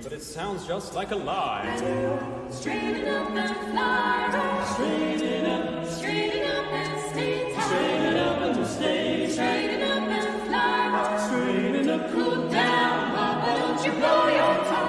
But it sounds just like a lie. Straighten up and fly right. Straighten up and stay tight. Straighten up and stay tight. Straighten up and fly right. Straighten up, cool down, Papa, don't you blow your top.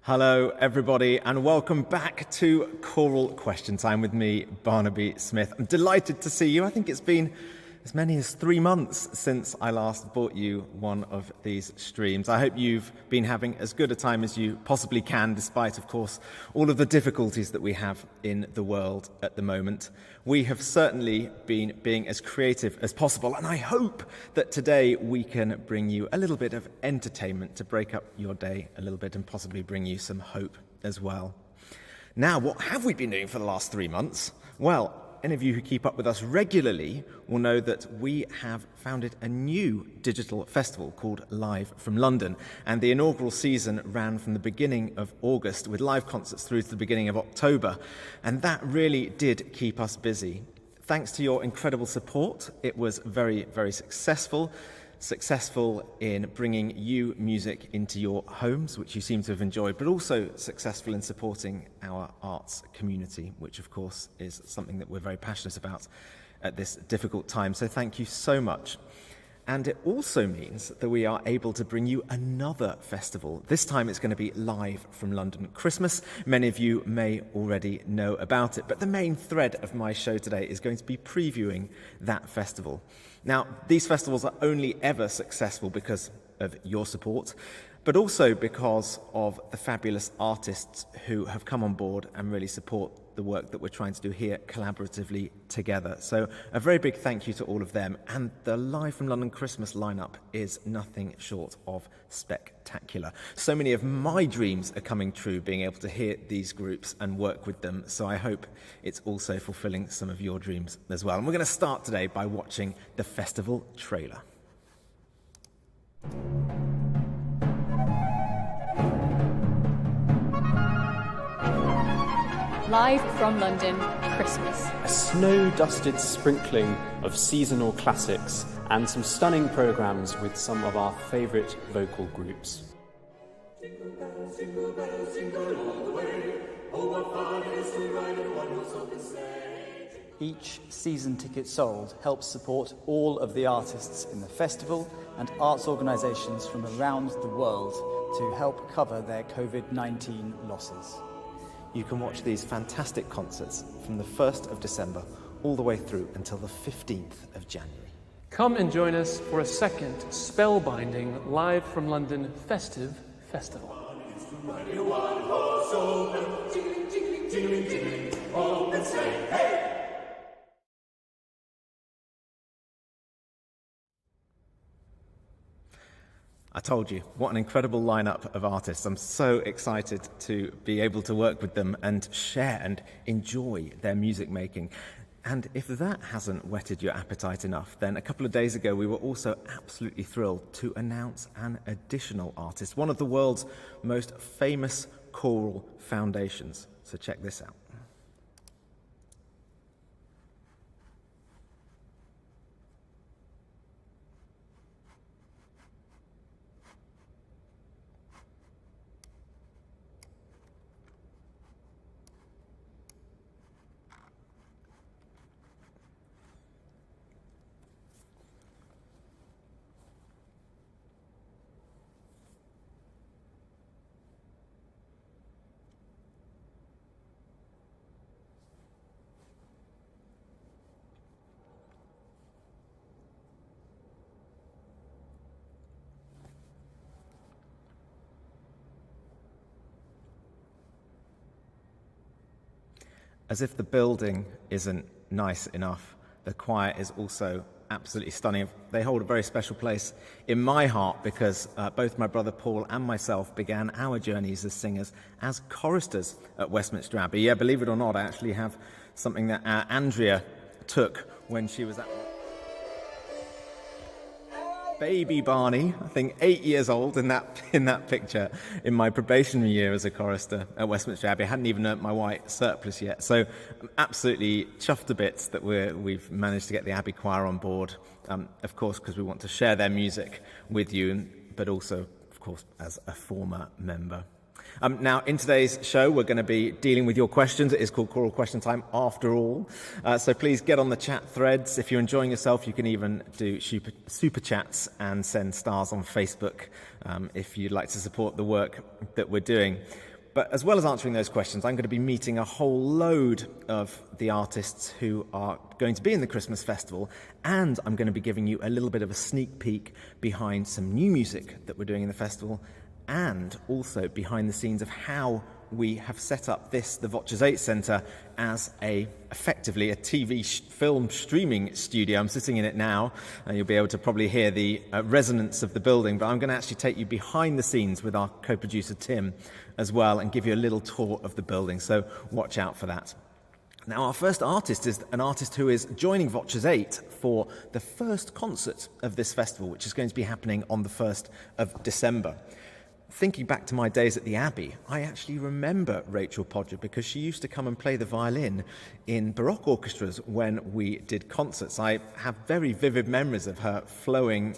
Hello, everybody, and welcome back to Choral Question Time with me, Barnaby Smith. I'm delighted to see you. I think it's been as many as 3 months since I last brought you one of these streams. I hope you've been having as good a time as you possibly can, despite, of course, all of the difficulties that we have in the world at the moment. We have certainly been being as creative as possible, and I hope that today we can bring you a little bit of entertainment to break up your day a little bit and possibly bring you some hope as well. Now, what have we been doing for the last 3 months? Well, any of you who keep up with us regularly will know that we have founded a new digital festival called Live from London, and the inaugural season ran from the beginning of August with live concerts through to the beginning of October, and that really did keep us busy. Thanks to your incredible support, it was very, very successful in bringing you music into your homes, which you seem to have enjoyed, but also successful in supporting our arts community, which of course is something that we're very passionate about at this difficult time. So thank you so much. And it also means that we are able to bring you another festival. This time it's going to be Live from London Christmas. Many of you may already know about it, but the main thread of my show today is going to be previewing that festival. Now, these festivals are only ever successful because of your support, but also because of the fabulous artists who have come on board and really support the work that we're trying to do here collaboratively together. So a very big thank you to all of them. And the Live from London Christmas lineup is nothing short of spectacular. So many of my dreams are coming true, being able to hear these groups and work with them. So I hope it's also fulfilling some of your dreams as well. And we're going to start today by watching the festival trailer. Live from London, Christmas. A snow-dusted sprinkling of seasonal classics and some stunning programmes with some of our favourite vocal groups. Jingle bells, jingle all the way. Each season ticket sold helps support all of the artists in the festival and arts organisations from around the world to help cover their COVID-19 losses. You can watch these fantastic concerts from the 1st of December all the way through until the 15th of January. Come and join us for a second spellbinding live from London festive festival. I told you, what an incredible lineup of artists. I'm so excited to be able to work with them and share and enjoy their music making. And if that hasn't whetted your appetite enough, then a couple of days ago we were also absolutely thrilled to announce an additional artist, one of the world's most famous choral foundations. So check this out. As if the building isn't nice enough, the choir is also absolutely stunning. They hold a very special place in my heart because both my brother Paul and myself began our journeys as singers as choristers at Westminster Abbey. Yeah, believe it or not, I actually have something that Andrea took when she was at baby Barney, I think 8 years old in that picture, in my probationary year as a chorister at Westminster Abbey. I hadn't even earned my white surplice yet. So I'm absolutely chuffed to bits that we've managed to get the Abbey Choir on board, of course, because we want to share their music with you, but also, of course, as a former member. Now, in today's show, we're going to be dealing with your questions. It is called Choral Question Time, after all. So please get on the chat threads. If you're enjoying yourself, you can even do super chats and send stars on Facebook if you'd like to support the work that we're doing. But as well as answering those questions, I'm going to be meeting a whole load of the artists who are going to be in the Christmas festival, and I'm going to be giving you a little bit of a sneak peek behind some new music that we're doing in the festival, and also behind the scenes of how we have set up the VOCES8 Centre as effectively a TV film streaming studio. I'm sitting in it now, and you'll be able to probably hear the resonance of the building, but I'm going to actually take you behind the scenes with our co-producer Tim as well and give you a little tour of the building, so watch out for that. Now, our first artist is an artist who is joining VOCES8 for the first concert of this festival, which is going to be happening on the 1st of December. Thinking back to my days at the Abbey, I actually remember Rachel Podger because she used to come and play the violin in Baroque orchestras when we did concerts. I have very vivid memories of her flowing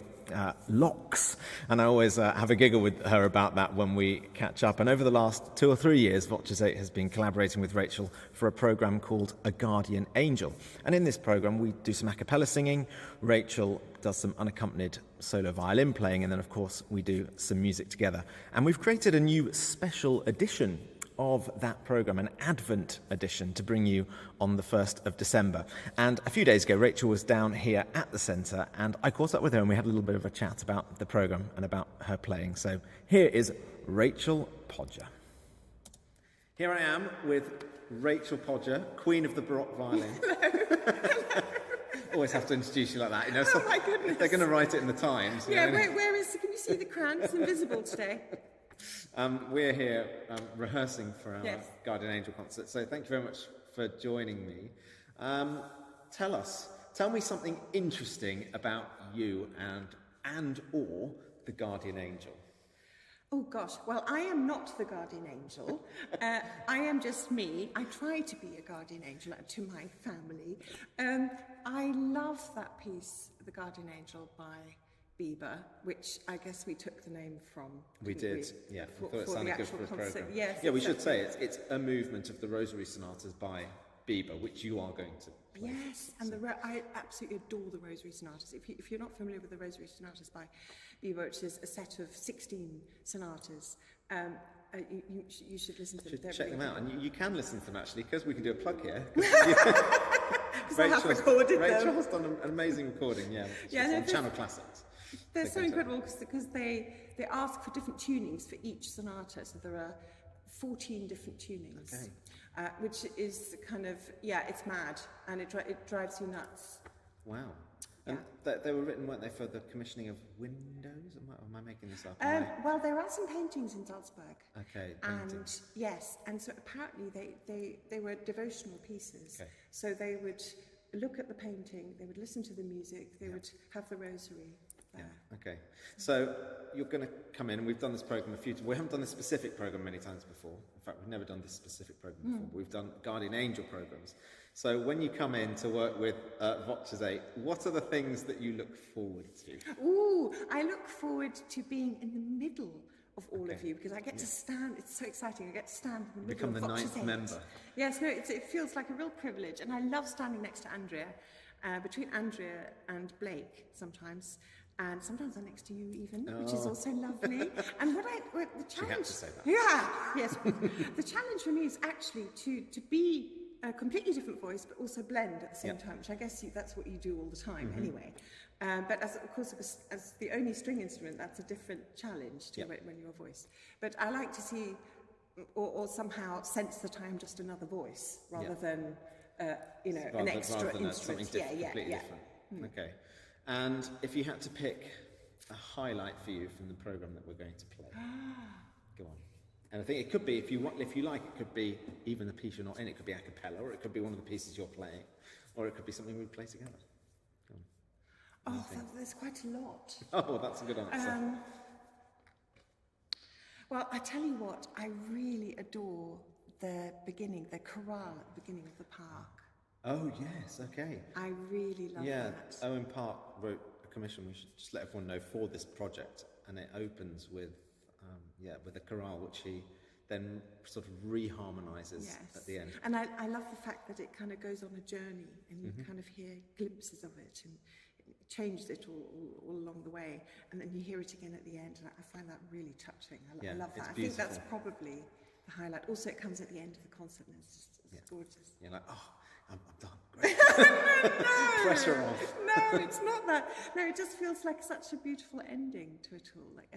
locks, and I always have a giggle with her about that when we catch up. And over the last 2 or 3 years, VOCES8 has been collaborating with Rachel for a programme called A Guardian Angel. And in this programme, we do some a cappella singing, Rachel does some unaccompanied solo violin playing, and then, of course, we do some music together. And we've created a new special edition of that programme, an Advent edition, to bring you on the 1st of December. And a few days ago, Rachel was down here at the centre, and I caught up with her and we had a little bit of a chat about the programme and about her playing. So here is Rachel Podger. Here I am with Rachel Podger, Queen of the Baroque Violin. Hello. Always have to introduce you like that. You know, Oh my goodness. They're going to write it in the Times. Yeah, you know. where is, can you see the crown? It's invisible today. We're here rehearsing for our Yes. Guardian Angel concert, so thank you very much for joining me. Tell me something interesting about you and or the Guardian Angel. Oh gosh, well, I am not the guardian angel. I am just me. I try to be a guardian angel to my family. I love that piece, The Guardian Angel by Bieber, which I guess we took the name from. We didn't did, yeah. For, I thought it for the sounded good actual for a concert. programme. Yes, yeah, we should say exactly. it's a movement of the Rosary Sonatas by Bieber, which you are going to play. Yes, and I absolutely adore the Rosary Sonatas. If you're not familiar with the Rosary Sonatas by Bieber, which is a set of 16 sonatas, you should listen to them. They're Check really them out, good. and you can listen to them actually, because we can do a plug here. Because I have recorded Rachel them. has done an amazing recording, yeah. Yeah, on they're Channel Classics. They're Check so those out. incredible because they ask for different tunings for each sonata. So there are 14 different tunings, Okay. which is kind of, it's mad, and it drives you nuts. Wow. And they were written, weren't they, for the commissioning of windows? Am I making this up? Well, there are some paintings in Salzburg. Okay, And paintings. yes, and so apparently they were devotional pieces. Okay. So they would look at the painting, they would listen to the music, they would have the rosary there. Yeah, okay. So you're going to come in, and we've done this programme a few times. We haven't done this specific programme many times before. In fact, we've never done this specific programme before, but we've done Guardian Angel programmes. So when you come in to work with VOCES8, what are the things that you look forward to? Ooh, I look forward to being in the middle of all of Okay. you because I get to stand, it's so exciting, I get to stand in the Become middle the of ninth VOCES8. member. Yes, no, it feels like a real privilege, and I love standing next to Andrea, between Andrea and Blake sometimes. And sometimes I'm next to you even, which is also lovely. And what the challenge... had to say that. Yeah, yes. The challenge for me is actually to be a completely different voice, but also blend at the same time, which I guess that's what you do all the time anyway. But of course, as the only string instrument, that's a different challenge to when you're a voice. But I like to see, or somehow sense that I'm just another voice, rather than, an extra rather than instrument. something completely different. Okay. And if you had to pick a highlight for you from the programme that we're going to play, go on. And I think it could be, if you like, it could be even the piece you're not in. It could be a cappella, or it could be one of the pieces you're playing, or it could be something we play together. Go on. Oh, there's quite a lot. Oh, that's a good answer. Well, I tell you what, I really adore the chorale at the beginning of the park. Oh, yes, okay. I really love that. Owen Park wrote a commission, we should just let everyone know, for this project, and it opens with a chorale, which he then sort of reharmonises at the end. And I love the fact that it kind of goes on a journey, and you kind of hear glimpses of it, and it changes it all along the way, and then you hear it again at the end, and I find that really touching. I love that. it's I think beautiful. that's probably the highlight. Also, it comes at the end of the concert, and it's gorgeous. You're like, oh, I'm done. Great. Pressure off. No, it's not that. No, it just feels like such a beautiful ending to it all. Like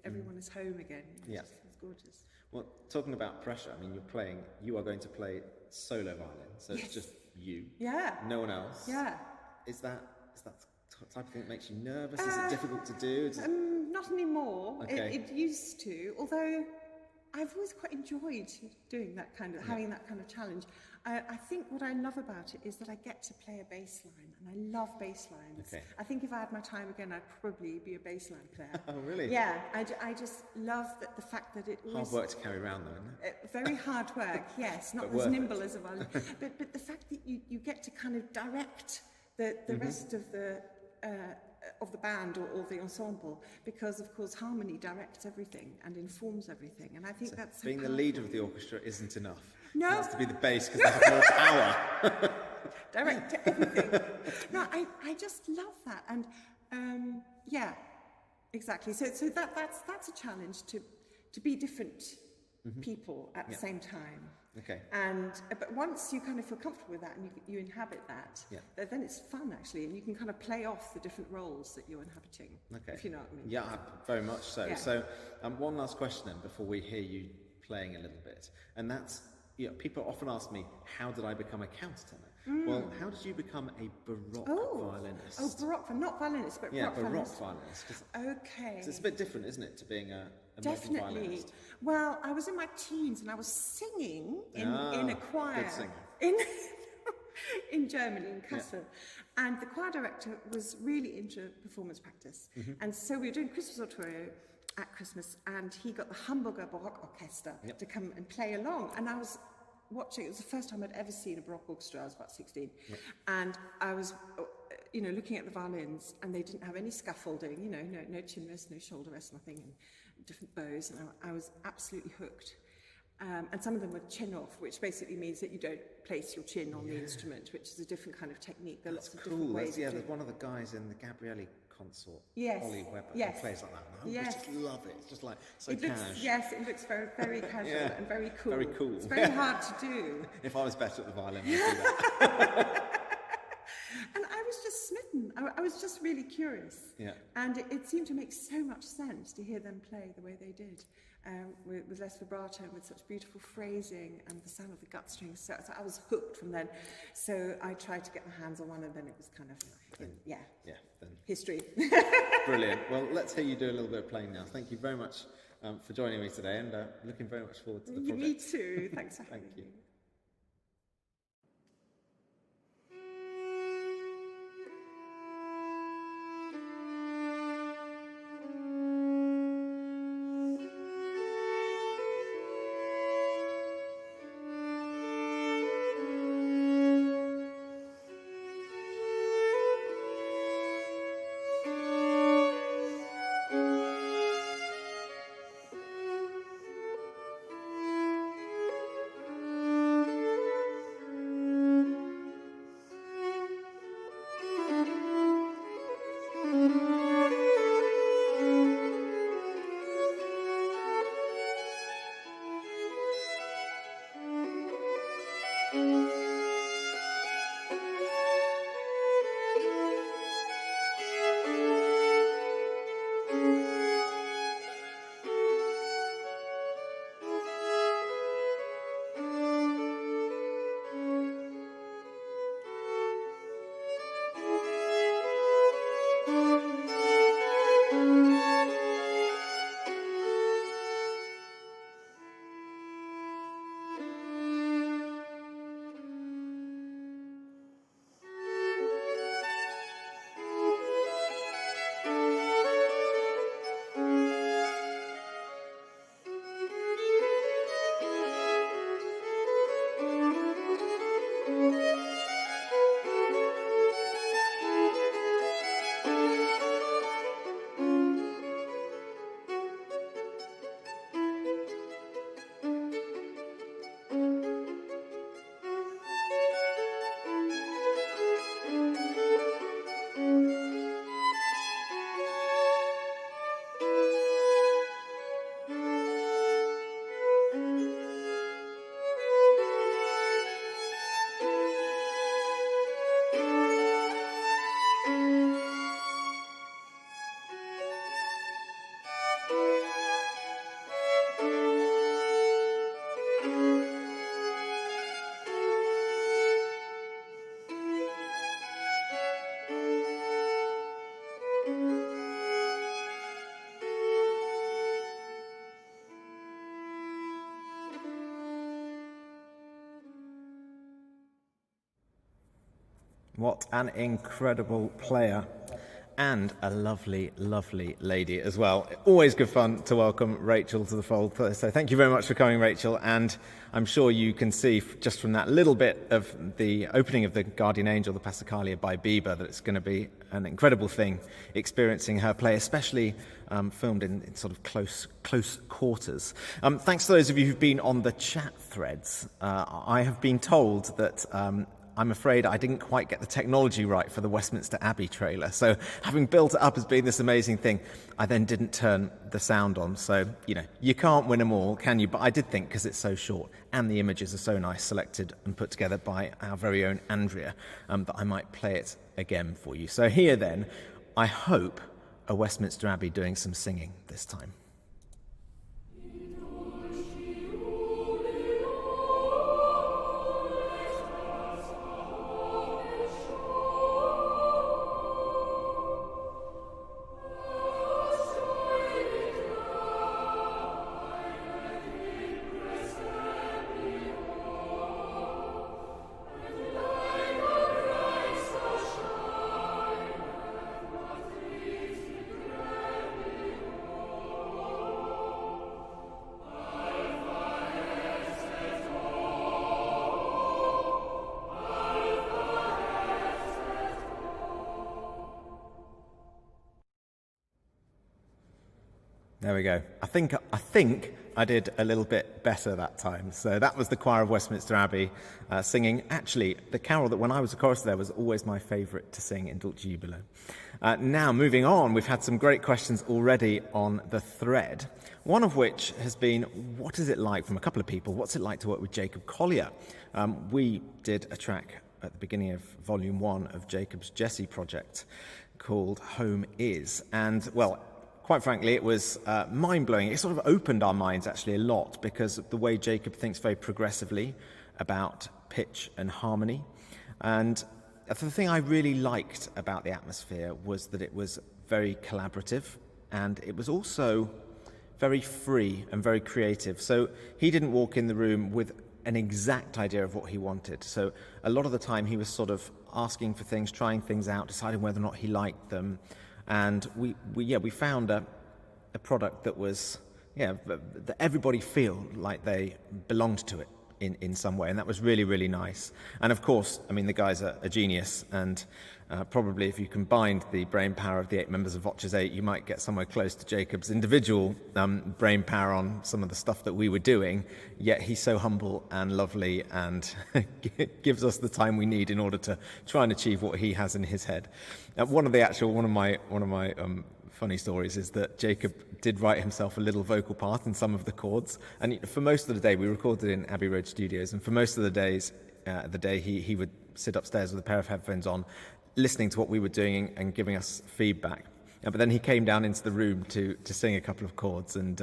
everyone is home again. It just feels gorgeous. Well, talking about pressure, I mean, you are going to play solo violin, so it's just you. Yeah. No one else. Yeah. Is that the type of thing that makes you nervous? Is it difficult to do? Not anymore. Okay. It used to, although I've always quite enjoyed doing that kind of, having that kind of challenge. I think what I love about it is that I get to play a bass line, and I love bass lines. Okay. I think if I had my time again, I'd probably be a bass line player. Oh, really? Yeah, I just love the fact that it always... Hard work to carry around, though, isn't it? Very hard work, yes, not But as worth nimble as a violin. but the fact that you get to kind of direct the rest of the band or the ensemble, because of course harmony directs everything and informs everything, and I think that's so Being the powerful. leader of the orchestra isn't enough. No. It has to be the bass, because they have more power. Direct everything. No, I just love that, and yeah, exactly. So that's a challenge to be different people at the same time. Okay. And but once you kind of feel comfortable with that and you inhabit that, then it's fun actually, and you can kind of play off the different roles that you're inhabiting. Okay. If you know what I mean. Yeah, very much so. Yeah. So, one last question then before we hear you playing a little bit, and that's, people often ask me, how did I become a countertenor? Well, how did you become a Baroque violinist? Oh, Baroque, not violinist, but Yeah, Baroque Baroque violinist. violinist. 'Cause Okay. it's a bit different, isn't it, to being a modern Definitely. violinist? Well, I was in my teens and I was singing in a choir good singer. in Germany, in Kassel. And the choir director was really into performance practice. And so we were doing Christmas oratorio at Christmas, and he got the Hamburger Baroque Orchestra to come and play along. And I was watching, it was the first time I'd ever seen a Baroque orchestra. I was about 16. And I was looking at the violins, and they didn't have any scaffolding, no chin rest, no shoulder rest, nothing, and different bows, and I was absolutely hooked. And some of them were chin off, which basically means that you don't place your chin on the instrument, which is a different kind of technique. There are lots of different ways. There's one of the guys in the Gabrieli Consort, Ollie Webber, yes. who plays like that. And I just love it. It's just like so casual. Yes, it looks very, very casual and very cool. Very cool. It's very hard to do. If I was better at the violin, I'd do that. And I was just smitten. I was just really curious. Yeah. And it seemed to make so much sense to hear them play the way they did, with less vibrato and with such beautiful phrasing and the sound of the gut strings. So I was hooked from then. So I tried to get my hands on one, and then it was kind of, history. Brilliant. Well, let's hear you do a little bit of playing now. Thank you very much for joining me today, and looking very much forward to the project. Me too. Thanks for having me. What an incredible player, and a lovely, lovely lady as well. Always good fun to welcome Rachel to the fold. So thank you very much for coming, Rachel. And I'm sure you can see just from that little bit of the opening of the Guardian Angel, the Passacaglia by Bieber, that it's going to be an incredible thing experiencing her play, especially filmed in sort of close quarters. Thanks to those of you who've been on the chat threads. I have been told that I'm afraid I didn't quite get the technology right for the Westminster Abbey trailer. So having built it up as being this amazing thing, I then didn't turn the sound on. So, you can't win them all, can you? But I did think, because it's so short and the images are so nice, selected and put together by our very own Andrea, that I might play it again for you. So here then, I hope a Westminster Abbey doing some singing this time. There we go. I think I did a little bit better that time. So that was the choir of Westminster Abbey singing. Actually, the carol that when I was a chorister there was always my favourite to sing in Dulce Jubilo. Now, moving on, we've had some great questions already on the thread. One of which has been, what is it like, from a couple of people, what's it like to work with Jacob Collier? We did a track at the beginning of Volume 1 of Jacob's Jesse project called Home Is. And, well, quite frankly, it was mind-blowing. It sort of opened our minds, actually, a lot, because of the way Jacob thinks very progressively about pitch and harmony. And the thing I really liked about the atmosphere was that it was very collaborative, and it was also very free and very creative. So he didn't walk in the room with an exact idea of what he wanted. So a lot of the time he was sort of asking for things, trying things out, deciding whether or not he liked them. And we found a product that was, that everybody feel like they belonged to it in some way, and that was really, really nice. And of course, I mean, the guy's a genius, and probably if you combined the brain power of the 8 members of VOCES8, you might get somewhere close to Jacob's individual brain power on some of the stuff that we were doing, yet he's so humble and lovely and gives us the time we need in order to try and achieve what he has in his head. One of my funny stories is that Jacob did write himself a little vocal part in some of the chords, and for most of the day we recorded in Abbey Road Studios, and for most of the day he would sit upstairs with a pair of headphones on, listening to what we were doing and giving us feedback. But then he came down into the room to sing a couple of chords, and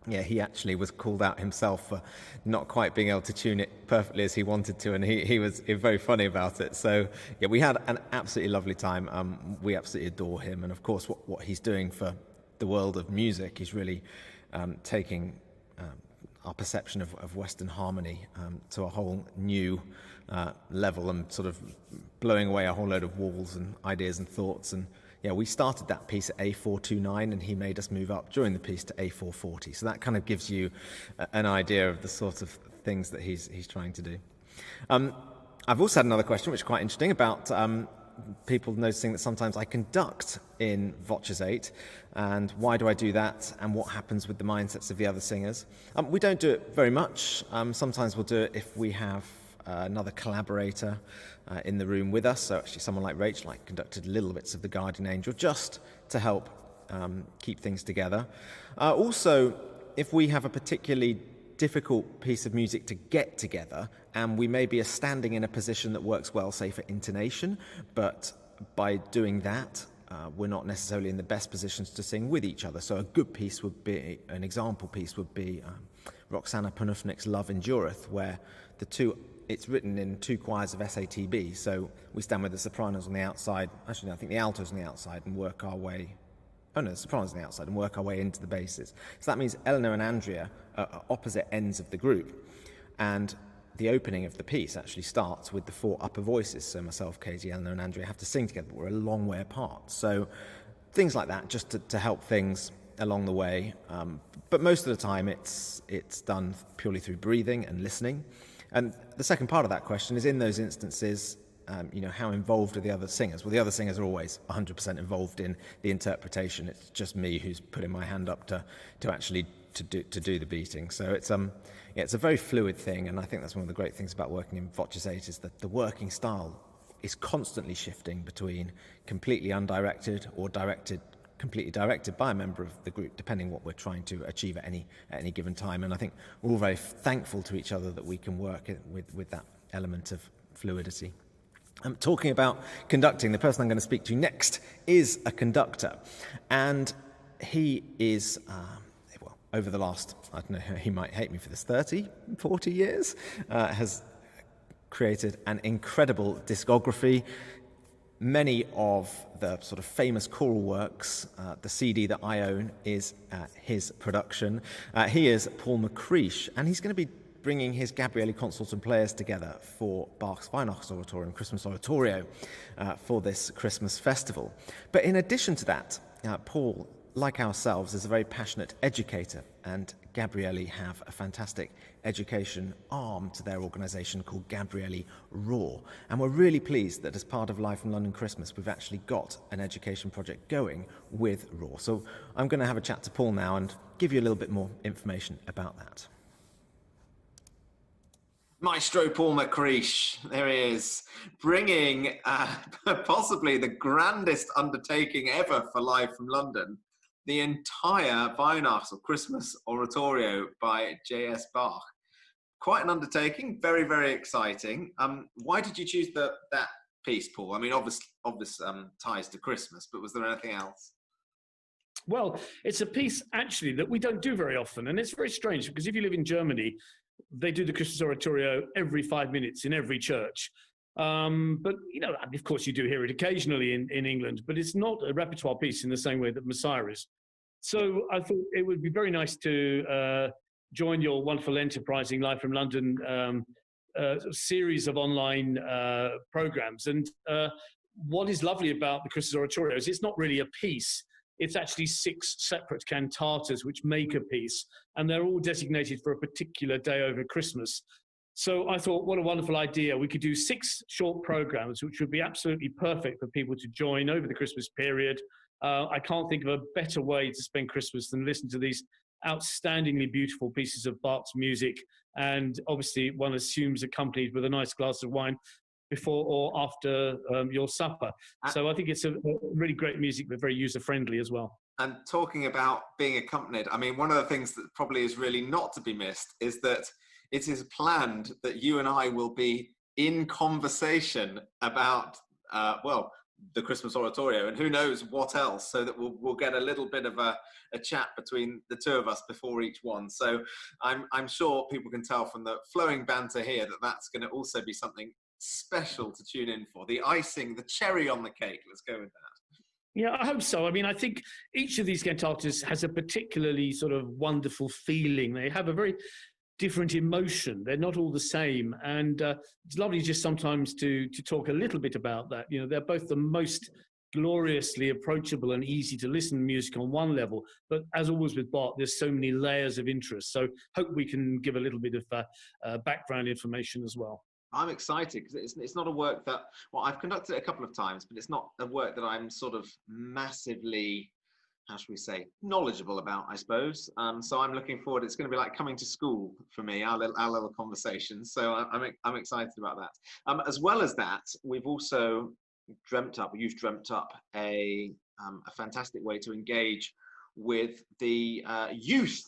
he actually was called out himself for not quite being able to tune it perfectly as he wanted to, and he was very funny about it. So we had an absolutely lovely time. We absolutely adore him, and of course what he's doing for the world of music, he's really taking our perception of Western harmony to a whole new level, and sort of blowing away a whole load of walls and ideas and thoughts. And we started that piece at A429, and he made us move up during the piece to A440. So that kind of gives you an idea of the sort of things that he's trying to do. I've also had another question, which is quite interesting, about people noticing that sometimes I conduct in VOCES8, and why do I do that, and what happens with the mindsets of the other singers. We don't do it very much. Sometimes we'll do it if we have another collaborator in the room with us. So actually someone like Rachel, I conducted little bits of The Guardian Angel just to help keep things together. Also, if we have a particularly difficult piece of music to get together, and we maybe are standing in a position that works well, say, for intonation, but by doing that, we're not necessarily in the best positions to sing with each other. So a good piece would be, an example piece would be Roxana Panufnik's Love Endureth, where the two, it's written in 2 choirs of SATB, so we stand with the sopranos on the outside, actually no, I think the altos on the outside, and work our way, the sopranos on the outside, and work our way into the basses. So that means Eleanor and Andrea are opposite ends of the group, and the opening of the piece actually starts with the 4 upper voices, so myself, Katie, Eleanor and Andrea have to sing together, but we're a long way apart. So things like that, just to help things along the way, but most of the time it's done purely through breathing and listening. And the second part of that question is, in those instances, how involved are the other singers? Well, the other singers are always 100% involved in the interpretation. It's just me who's putting my hand up to actually do the beating. So it's a very fluid thing, and I think that's one of the great things about working in VOCES8 is that the working style is constantly shifting between completely undirected or completely directed by a member of the group, depending what we're trying to achieve at any given time. And I think we're all very thankful to each other that we can work with that element of fluidity. Talking about conducting, the person I'm going to speak to next is a conductor, and he is, over the last, I don't know, he might hate me for this, 30, 40 years, has created an incredible discography. Many of the sort of famous choral works, the CD that I own is his production. He is Paul McCreesh, and he's going to be bringing his Gabrieli Consort and players together for Bach's Weihnachtsoratorium, Christmas Oratorio, for this Christmas festival. But in addition to that, Paul, like ourselves, is a very passionate educator and Gabrieli have a fantastic education arm to their organisation called Gabrieli Raw. And we're really pleased that as part of Live from London Christmas, we've actually got an education project going with Raw. So I'm going to have a chat to Paul now and give you a little bit more information about that. Maestro Paul McCreesh, there he is, bringing possibly the grandest undertaking ever for Live from London, the entire Weihnachts or Christmas Oratorio by J.S. Bach. Quite an undertaking, very, very exciting. Why did you choose that piece, Paul? I mean, obvious ties to Christmas, but was there anything else? Well, it's a piece actually that we don't do very often, and it's very strange because if you live in Germany, they do the Christmas Oratorio every 5 minutes in every church. But, you know, of course you do hear it occasionally in England, but it's not a repertoire piece in the same way that Messiah is. So I thought it would be very nice to join your wonderful enterprising Live from London series of online programs. And what is lovely about the Christmas Oratorio is it's not really a piece. It's actually 6 separate cantatas which make a piece, and they're all designated for a particular day over Christmas. So I thought, what a wonderful idea. We could do 6 short programs, which would be absolutely perfect for people to join over the Christmas period. I can't think of a better way to spend Christmas than listen to these outstandingly beautiful pieces of Bach's music. And obviously one assumes accompanied with a nice glass of wine before or after your supper. So I think it's a really great music, but very user-friendly as well. And talking about being accompanied, I mean, one of the things that probably is really not to be missed is that it is planned that you and I will be in conversation about, the Christmas Oratorio, and who knows what else, so that we'll get a little bit of a chat between the two of us before each one. So I'm sure people can tell from the flowing banter here that that's going to also be something special to tune in for. The icing, the cherry on the cake. Let's go with that. Yeah, I hope so. I mean, I think each of these cantatas has a particularly sort of wonderful feeling. They have a very different emotion. They're not all the same. And it's lovely just sometimes to talk a little bit about that. You know, they're both the most gloriously approachable and easy to listen to music on one level. But as always with Bach, there's so many layers of interest. So hope we can give a little bit of background information as well. I'm excited because it's not a work that, well, I've conducted it a couple of times, but it's not a work that I'm sort of massively, how should we say, knowledgeable about, I suppose. So I'm looking forward. It's going to be like coming to school for me, our little conversations. So I'm excited about that. As well as that, we've also you've dreamt up a fantastic way to engage with the youth.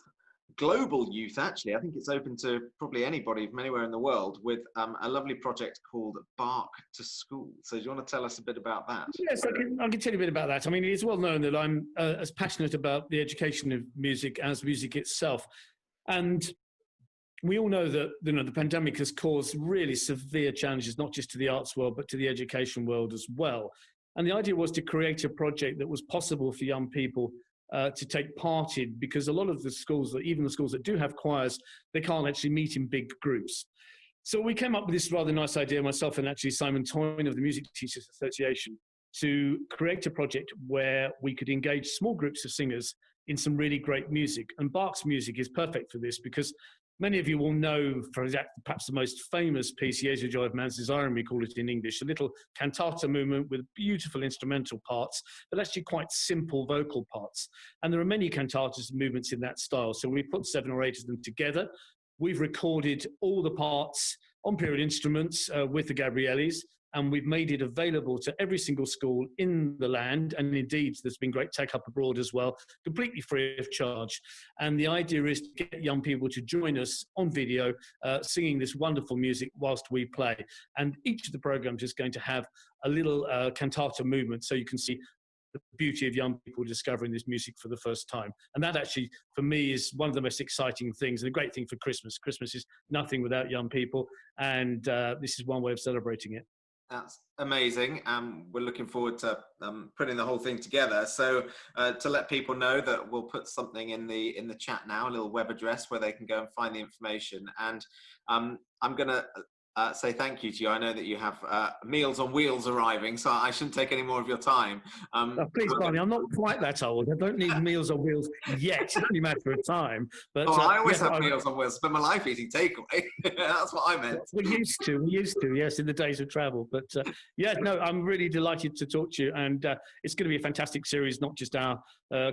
Global youth, actually. I think it's open to probably anybody from anywhere in the world, with a lovely project called Bach to School. So do you want to tell us a bit about that? Yes, I can tell you a bit about that. I mean, it's well known that I'm as passionate about the education of music as music itself. And we all know that the pandemic has caused really severe challenges, not just to the arts world, but to the education world as well. And the idea was to create a project that was possible for young people to take part in, because a lot of the schools, even the schools that do have choirs, they can't actually meet in big groups. So we came up with this rather nice idea, myself and actually Simon Toyne of the Music Teachers Association, to create a project where we could engage small groups of singers in some really great music. And Bach's music is perfect for this, because many of you will know, for perhaps the most famous piece, Jesu Joy of Man's Desire, we call it in English, a little cantata movement with beautiful instrumental parts, but actually quite simple vocal parts. And there are many cantatas and movements in that style. So we put 7 or 8 of them together. We've recorded all the parts on period instruments with the Gabrielis, and we've made it available to every single school in the land. And indeed, there's been great take up abroad as well, completely free of charge. And the idea is to get young people to join us on video, singing this wonderful music whilst we play. And each of the programs is going to have a little cantata movement, so you can see the beauty of young people discovering this music for the first time. And that actually, for me, is one of the most exciting things, and a great thing for Christmas. Christmas is nothing without young people, and this is one way of celebrating it. That's amazing. We're looking forward to putting the whole thing together. So to let people know that we'll put something in the chat now, a little web address where they can go and find the information. And I'm going to say thank you to you. I know that you have Meals on Wheels arriving, so I shouldn't take any more of your time. Please, Barney, I'm not quite that old. I don't need Meals on Wheels yet. It's only a matter of time. But I always yes, have Meals on Wheels. Spend my life eating takeaway. That's what I meant. We used to, yes, in the days of travel. But no, I'm really delighted to talk to you. And it's going to be a fantastic series, not just our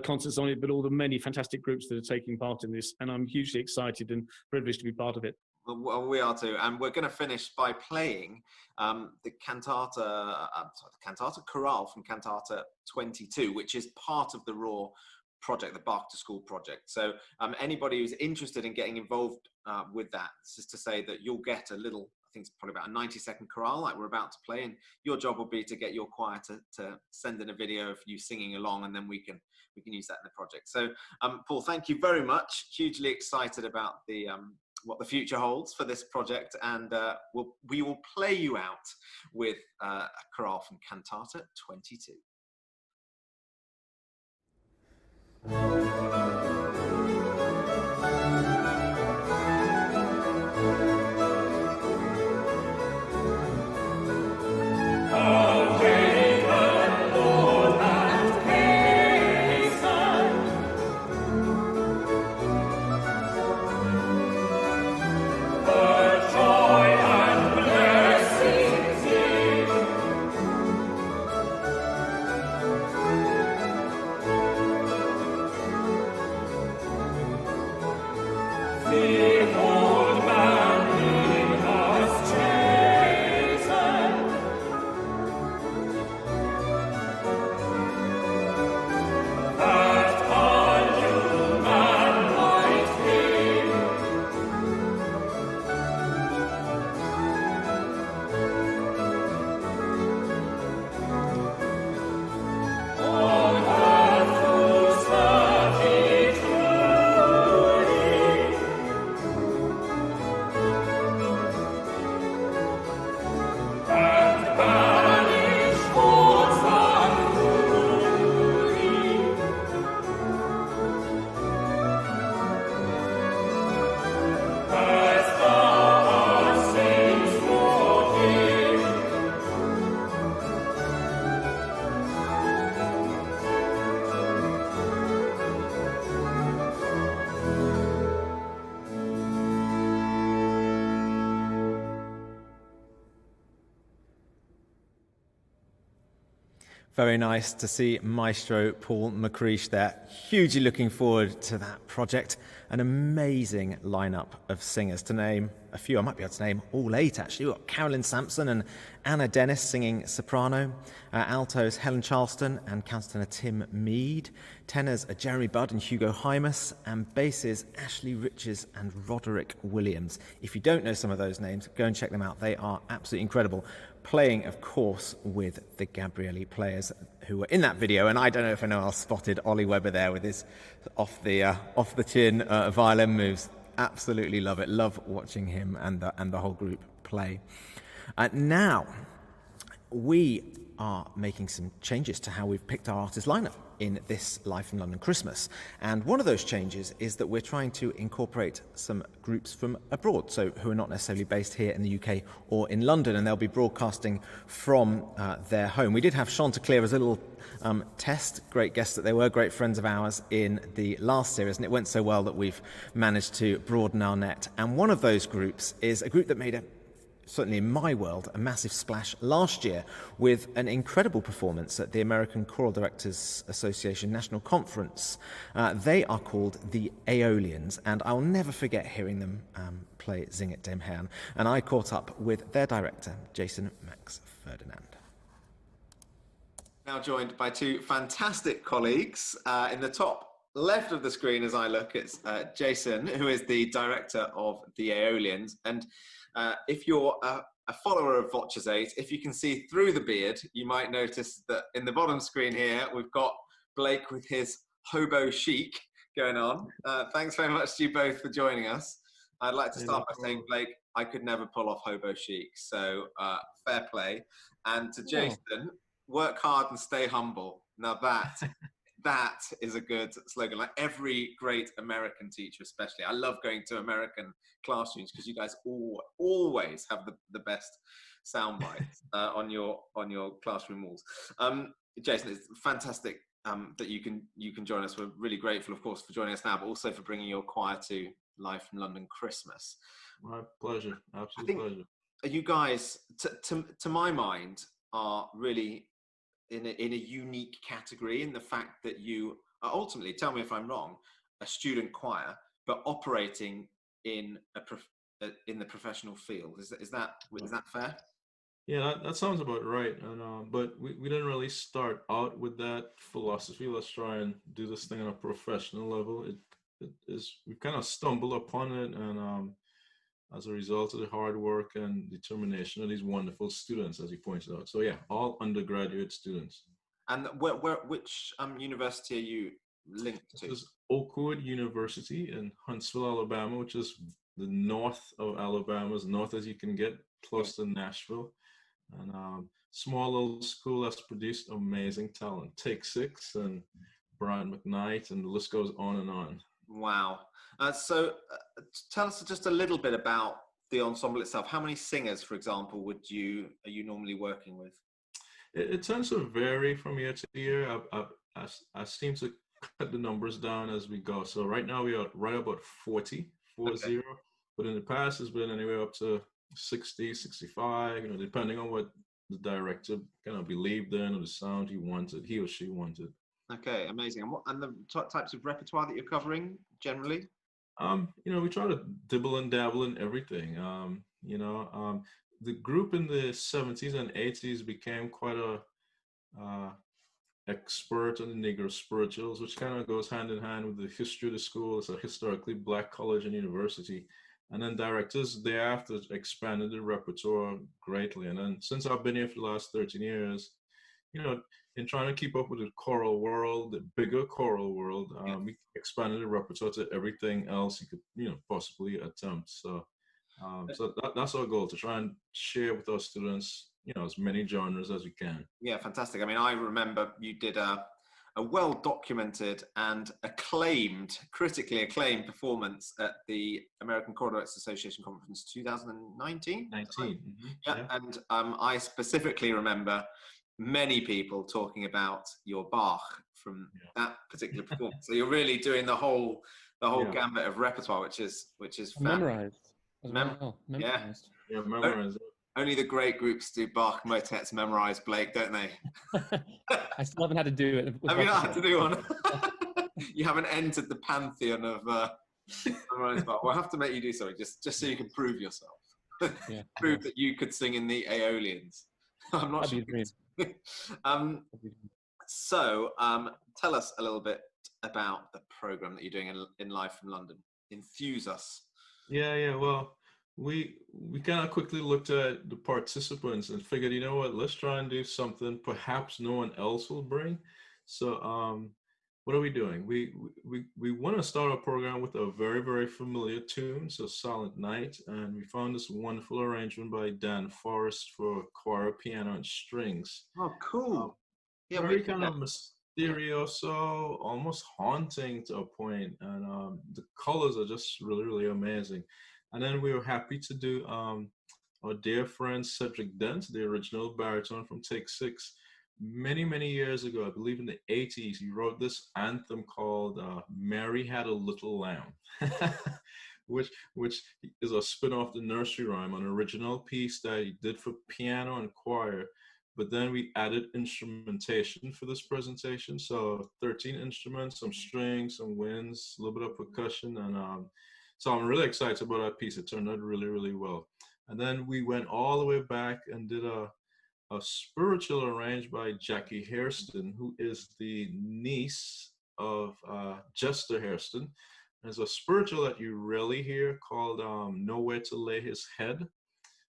concerts on it, but all the many fantastic groups that are taking part in this. And I'm hugely excited and privileged to be part of it. Well, we are too, and we're going to finish by playing the cantata chorale from Cantata 22, which is part of the Raw project, the Bach to School project. So anybody who's interested in getting involved with that, it's just to say that you'll get a little, I think it's probably about a 90-second chorale like we're about to play, and your job will be to get your choir to send in a video of you singing along, and then we can use that in the project. So Paul, thank you very much. Hugely excited about the what the future holds for this project, and we will play you out with a chorale from Cantata 22. Very nice to see Maestro Paul McCreesh there. Hugely looking forward to that project. An amazing lineup of singers. To name a few, I might be able to name all 8 actually. We've got Carolyn Sampson and Anna Dennis singing soprano. Altos Helen Charleston and countertenor Tim Mead. Tenors are Jeremy Budd and Hugo Hymas. And basses Ashley Riches and Roderick Williams. If you don't know some of those names, go and check them out. They are absolutely incredible. Playing, of course, with the Gabrieli players who were in that video. And I don't know if anyone else spotted Ollie Webber there with his off the chin violin moves. Absolutely love it. Love watching him and the whole group play. Now, we are making some changes to how we've picked our artist lineup in this Live from London Christmas. And one of those changes is that we're trying to incorporate some groups from abroad, so who are not necessarily based here in the UK or in London, and they'll be broadcasting from their home. We did have Chanticleer as a little test, great guests that they were, great friends of ours in the last series, and it went so well that we've managed to broaden our net. And one of those groups is a group that made certainly in my world, a massive splash last year with an incredible performance at the American Choral Directors Association National Conference. They are called the Aeolians, and I'll never forget hearing them play Singet dem Herrn. And I caught up with their director, Jason Max Ferdinand. Now joined by 2 fantastic colleagues. In the top left of the screen as I look, it's Jason, who is the director of the Aeolians. And if you're a follower of VOCES8, if you can see through the beard, you might notice that in the bottom screen here, we've got Blake with his hobo chic going on. Thanks very much to you both for joining us. I'd like to start by saying, Blake, I could never pull off hobo chic, so fair play. And to Jason, work hard and stay humble. Now that is a good slogan. Like every great American teacher, especially. I love going to American classrooms because you guys always have the best sound bites on your classroom walls. Jason, it's fantastic that you can join us. We're really grateful, of course, for joining us now, but also for bringing your choir to Live from London Christmas. My pleasure, absolute pleasure. You guys, to my mind, are really in a unique category in the fact that you are ultimately, tell me if I'm wrong, a student choir, but operating in the professional field. Is that fair? Yeah, that sounds about right. And but we didn't really start out with that philosophy. Let's try and do this thing on a professional level. We kind of stumbled upon it, and as a result of the hard work and determination of these wonderful students, as you pointed out. So yeah, all undergraduate students. And which university are you linked to? This is Oakwood University in Huntsville, Alabama, which is the north of Alabama, as north as you can get, close to Nashville. And small little school that's produced amazing talent. Take Six and Brian McKnight, and the list goes on and on. Wow. So tell us just a little bit about the ensemble itself. How many singers, for example, are you normally working with? It tends to vary from year to year. I seem to cut the numbers down as we go. So right now we are right about 40, Okay. but in the past it's been anywhere up to 60, 65, depending on what the director kind of believed in or the sound he or she wanted. Okay, amazing. And the types of repertoire that you're covering generally? We try to dibble and dabble in everything. The group in the 70s and 80s became quite a expert on the Negro spirituals, which kind of goes hand in hand with the history of the school. It's a historically Black college and university. And then directors thereafter expanded the repertoire greatly. And then since I've been here for the last 13 years, in trying to keep up with the choral world, the bigger choral world, we expanded the repertoire to everything else you could, possibly attempt. So, that's our goal, to try and share with our students, as many genres as we can. Yeah, fantastic. I mean, I remember you did a well-documented and critically acclaimed performance at the American Choral Association Conference 2019. 19. Yeah, and I specifically remember many people talking about your Bach from that particular performance. So you're really doing the whole gambit of repertoire, which is Memorized. Memorized. Yeah, memorized. Only the great groups do Bach motets memorized, Blake, don't they? I still haven't had to do it. Have you not had to do one? You haven't entered the pantheon of memorized Bach. We'll have to make you do something just so you can prove yourself. Prove that you could sing in the Aeolians. I'm not sure. So tell us a little bit about the program that you're doing in Live from London. Enthuse us. Yeah. Well, we kind of quickly looked at the participants and figured, let's try and do something perhaps no one else will bring. So what are we doing? We want to start our program with a very, very familiar tune, so Silent Night, and we found this wonderful arrangement by Dan Forrest for choir, piano, and strings. Oh, cool. Very kind of mysterious, almost haunting to a point, and the colors are just really, really amazing. And then we were happy to do our dear friend Cedric Dent, the original baritone from Take Six. Many, many years ago, I believe in the 80s, he wrote this anthem called Mary Had a Little Lamb, which is a spin-off the nursery rhyme, an original piece that he did for piano and choir. But then we added instrumentation for this presentation. So 13 instruments, some strings, some winds, a little bit of percussion. And so I'm really excited about that piece. It turned out really, really well. And then we went all the way back and did a spiritual arranged by Jackie Hairston, who is the niece of Jester Hairston. There's a spiritual that you rarely hear called Nowhere to Lay His Head.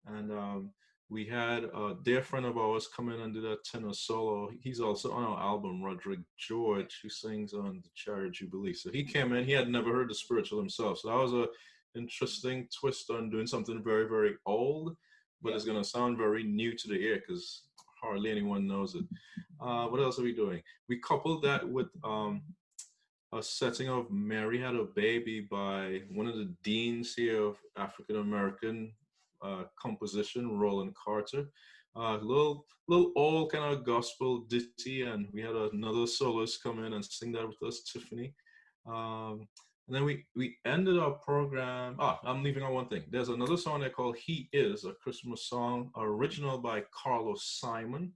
And we had a dear friend of ours come in and do that tenor solo. He's also on our album, Roderick George, who sings on the Chariot Jubilee. So he came in, he had never heard the spiritual himself. So that was an interesting twist on doing something very, very old, but it's going to sound very new to the ear because hardly anyone knows it. What else are we doing? We coupled that with a setting of Mary Had a Baby by one of the deans here of African American composition, Roland Carter. Little old kind of gospel ditty, and we had another soloist come in and sing that with us, Tiffany. And then we ended our program. I'm leaving out one thing. There's another song there called He Is, a Christmas song, original by Carlos Simon.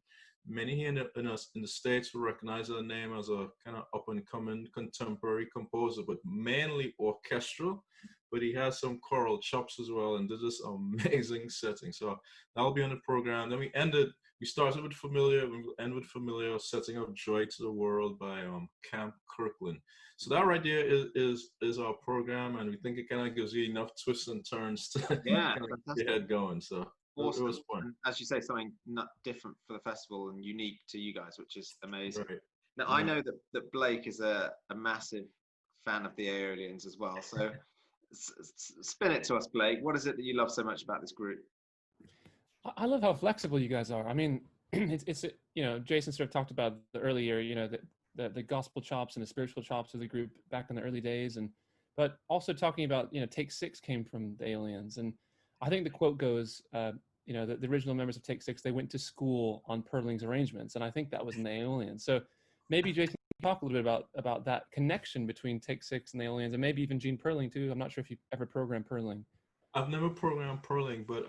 Many here in the States will recognize her name as a kind of up-and-coming contemporary composer, but mainly orchestral. But he has some choral chops as well, and did this amazing setting. So that'll be on the program. Then we started with Familiar, and we'll end with Familiar, setting of Joy to the World by Camp Kirkland. So that right there is our program, and we think it kind of gives you enough twists and turns to kind of get your head going. So awesome. It was fun. As you say, something not different for the festival and unique to you guys, which is amazing. Right. Now, I know that Blake is a massive fan of the Aeolians as well. So spin it to us, Blake. What is it that you love so much about this group? I love how flexible you guys are. I mean, it's you know, Jason sort of talked about the earlier, you know, the gospel chops and the spiritual chops of the group back in the early days, but also talking about, you know, Take Six came from the Aeolians, and I think the quote goes, you know, the original members of Take Six, they went to school on Perling's arrangements, and I think that was in the Aeolians. So maybe Jason can talk a little bit about that connection between Take Six and the Aeolians, and maybe even Gene Perling too. I'm not sure if you've ever programmed Perling. I've never programmed Perling, but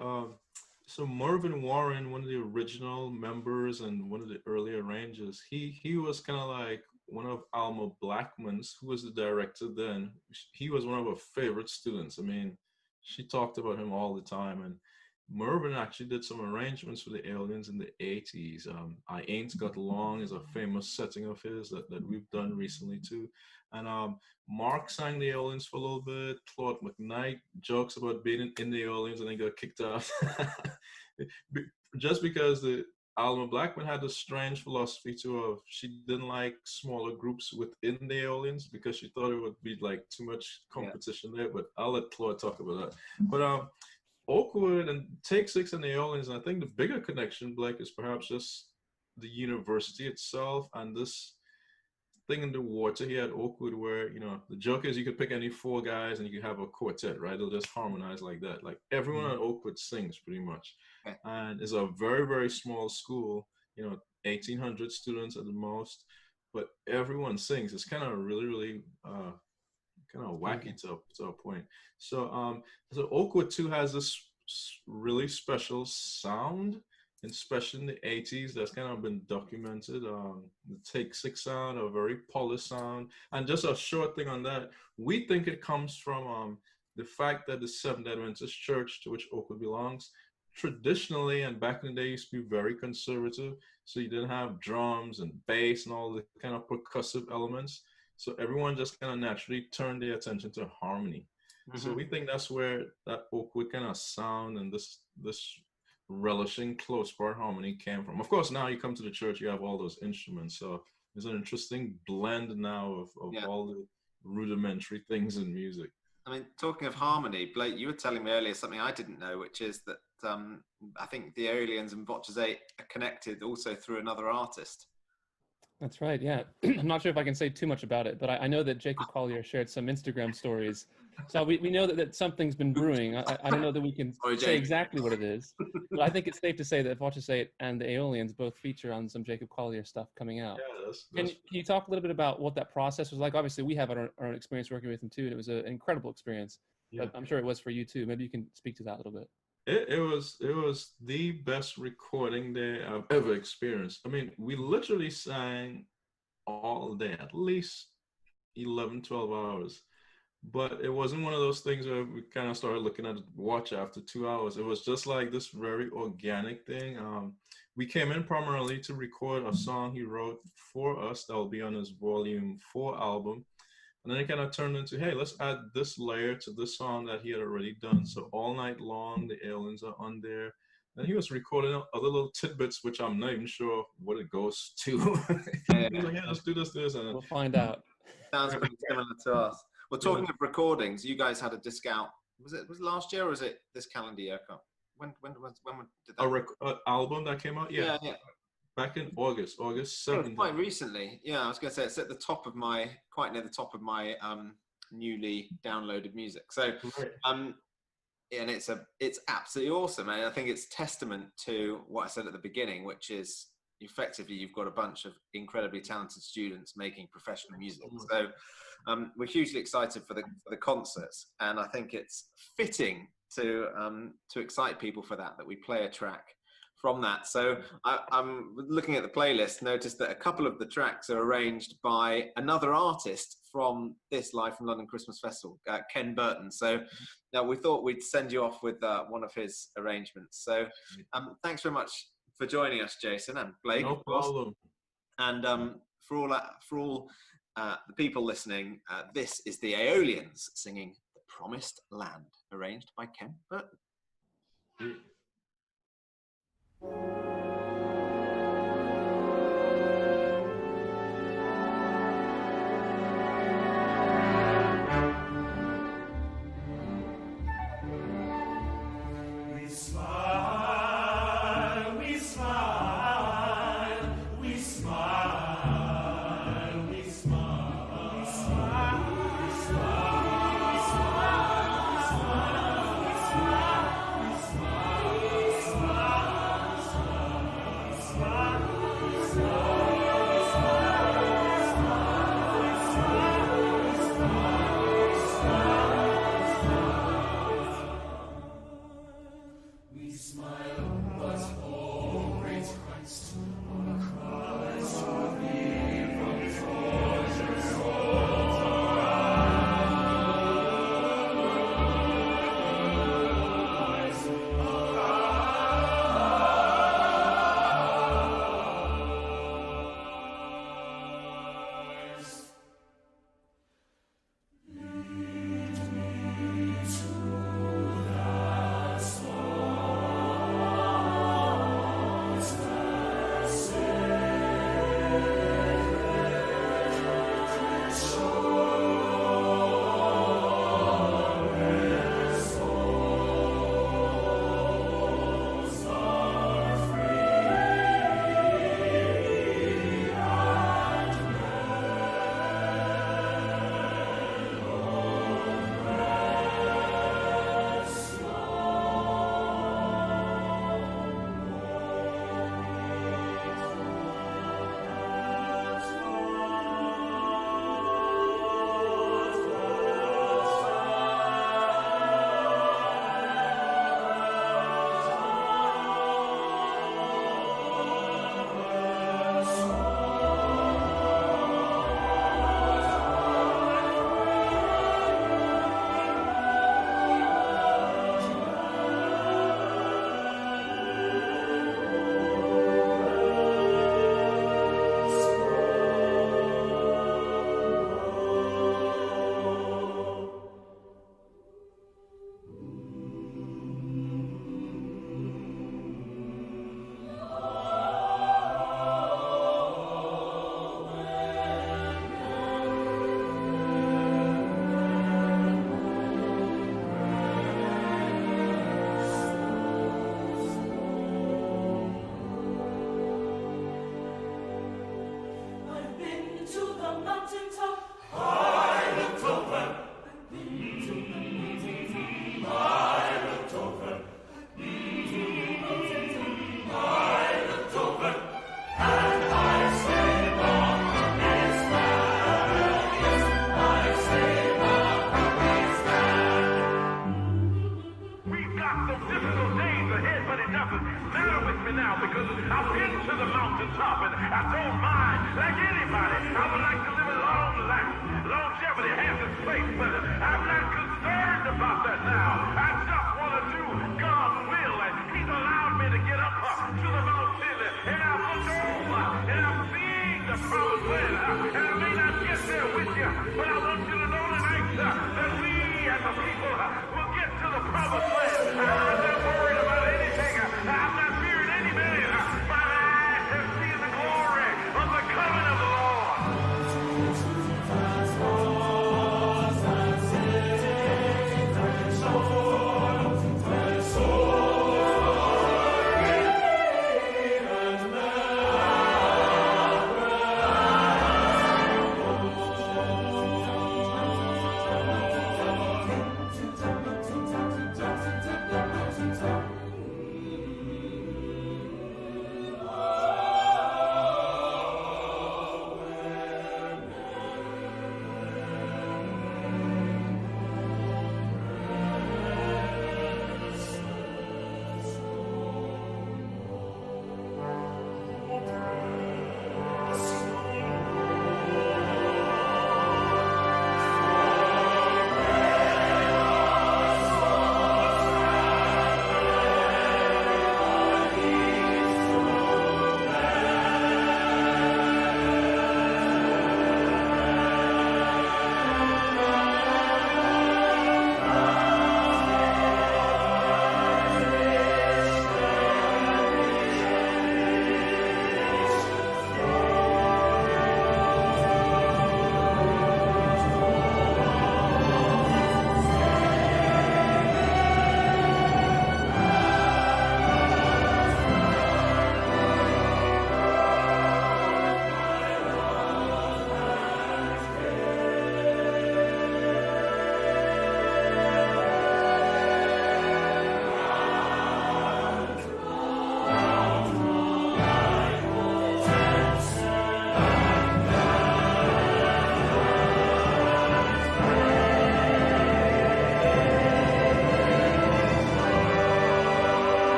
so Mervyn Warren, one of the original members and one of the early arrangers, he was kind of like one of Alma Blackman's, who was the director then. He was one of her favorite students. I mean, she talked about him all the time. And Mervyn actually did some arrangements for the Aeolians in the 80s. I Ain't Got Long is a famous setting of his that we've done recently too. And Mark sang the Aeolians for a little bit. Claude McKnight jokes about being in the Aeolians and then got kicked out. Just because the Alma Blackman had this strange philosophy too of she didn't like smaller groups within the Aeolians because she thought it would be like too much competition there. But I'll let Claude talk about that. But Oakwood and Take Six and the Aeolians, and I think the bigger connection, Blake, is perhaps just the university itself and this thing in the water here at Oakwood where, you know, the joke is you could pick any four guys and you could have a quartet, right? They'll just harmonize like that. Like everyone at Oakwood sings pretty much. And it's a very, very small school, you know, 1,800 students at the most, but everyone sings. It's kind of really, really kind of wacky to a point. So Oakwood too has this really special sound, and especially in the 80s, that's kind of been documented. The Take Six sound, a very polished sound. And just a short thing on that, we think it comes from the fact that the Seventh Adventist Church, to which Oakwood belongs, traditionally and back in the day used to be very conservative. So you didn't have drums and bass and all the kind of percussive elements. So everyone just kind of naturally turned their attention to harmony. So we think that's where that Oakwood kind of sound and this relishing close part harmony came from. Of course, now you come to the church, you have all those instruments. So there's an interesting blend now of all the rudimentary things in music. I mean, talking of harmony, Blake, you were telling me earlier something I didn't know, which is that I think the Aeolians and VOCES8 are connected also through another artist. That's right, yeah. I'm not sure if I can say too much about it, but I know that Jacob Collier shared some Instagram stories. So we know that something's been brewing. I don't know that we can say exactly what it is, but I think it's safe to say that VOCES8 and the Aeolians both feature on some Jacob Collier stuff coming out. Yeah, can you talk a little bit about what that process was like? Obviously, we have our own experience working with him too, and it was an incredible experience. Yeah. But I'm sure it was for you too. Maybe you can speak to that a little bit. It was the best recording day I've ever experienced. I mean, we literally sang all day, at least 11, 12 hours. But it wasn't one of those things where we kind of started looking at the watch after 2 hours. It was just like this very organic thing. We came in primarily to record a song he wrote for us that will be on his Volume 4 album. And then it kind of turned into, hey, let's add this layer to this song that he had already done. So all night long, the Aeolians are on there. And he was recording other little tidbits, which I'm not even sure what it goes to. He was like, yeah, let's do this. And we'll find out. Sounds pretty similar to us. Well, talking of recordings, you guys had a disc out. Was it last year or was it this calendar year? When did that? Album that came out? Yeah. back in August I think 7th. quite recently. Yeah, I was going to say it's at the top of my, quite near the top of my newly downloaded music. So, Right. and it's absolutely awesome, and I think it's testament to what I said at the beginning, which is effectively you've got a bunch of incredibly talented students making professional music. So we're hugely excited for the concerts, and I think it's fitting to excite people for that we play a track from that. So I'm looking at the playlist, noticed that a couple of the tracks are arranged by another artist from this Live from London Christmas Festival, Ken Burton. So now we thought we'd send you off with one of his arrangements. So thanks very much for joining us, Jason and Blake. No problem. And for all the people listening, this is the Aeolians singing "The Promised Land," arranged by Ken Burton.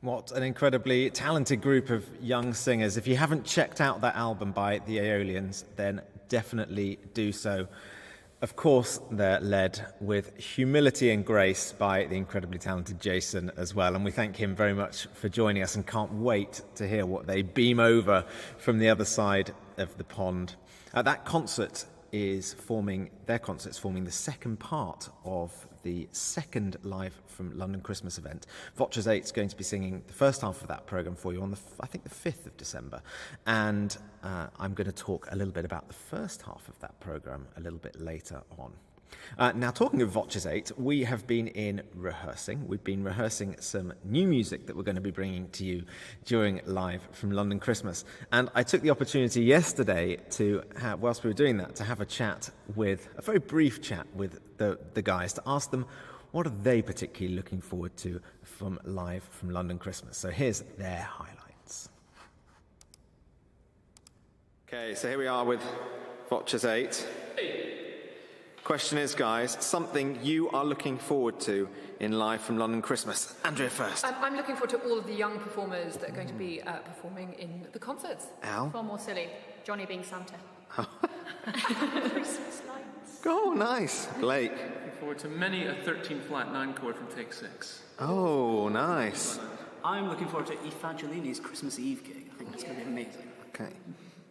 What an incredibly talented group of young singers. If you haven't checked out that album by the Aeolians, then definitely do so. Of course, they're led with humility and grace by the incredibly talented Jason as well. And we thank him very much for joining us and can't wait to hear what they beam over from the other side of the pond. That concert is forming the second part of the second Live from London Christmas event. VOCES8 is going to be singing the first half of that programme for you on I think the 5th of December. And I'm going to talk a little bit about the first half of that programme a little bit later on. Now, talking of VOCES8, we have been rehearsing. We've been rehearsing some new music that we're going to be bringing to you during Live from London Christmas. And I took the opportunity yesterday to whilst we were doing that, to have a very brief chat with the guys, to ask them what are they particularly looking forward to from Live from London Christmas. So here's their highlights. Okay, so here we are with VOCES8. Question is, guys, something you are looking forward to in Live from London Christmas. Andrea first. I'm looking forward to all of the young performers that are going to be performing in the concerts. Al? Far more silly. Johnny being Santa. Christmas lights. Oh, nice. Blake? Looking forward to many a 13 flat 9 chord from Take 6. Oh, nice. I'm looking forward to Fagiolini's Christmas Eve gig. I think it's going to be amazing. Okay.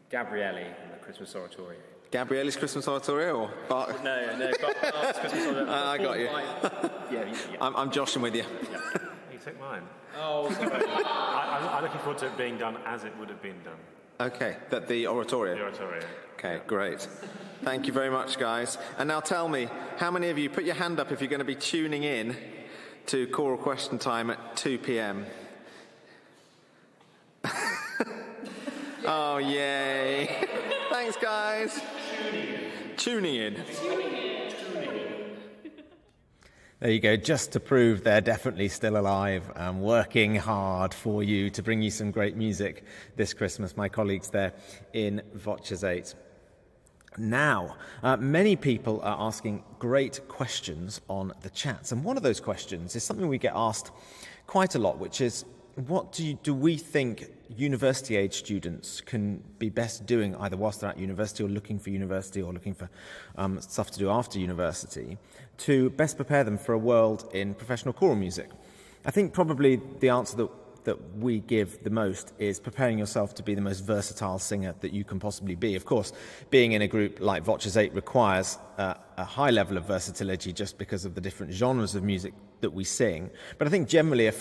Gabrieli in the Christmas Oratorio. Gabrieli's Christmas Oratorio or Bart? No, Bart's Christmas Oratorio. I got you. Yeah. I'm joshing with you. You took mine. Oh, sorry. I'm looking forward to it being done as it would have been done. Okay, the oratorio? The oratorio. Okay, great. Thank you very much, guys. And now tell me, how many of you, put your hand up if you're going to be tuning in to Choral Question Time at 2 p.m. Oh, yay. Thanks, guys. Tuning in. There you go, just to prove they're definitely still alive and working hard for you to bring you some great music this Christmas, my colleagues there in VOCES8. Now, many people are asking great questions on the chats, and one of those questions is something we get asked quite a lot, which is, what do we think university-age students can be best doing either whilst they're at university or looking for university or looking for stuff to do after university to best prepare them for a world in professional choral music? I think probably the answer that we give the most is preparing yourself to be the most versatile singer that you can possibly be. Of course, being in a group like VOCES8 requires a high level of versatility just because of the different genres of music that we sing. But I think generally a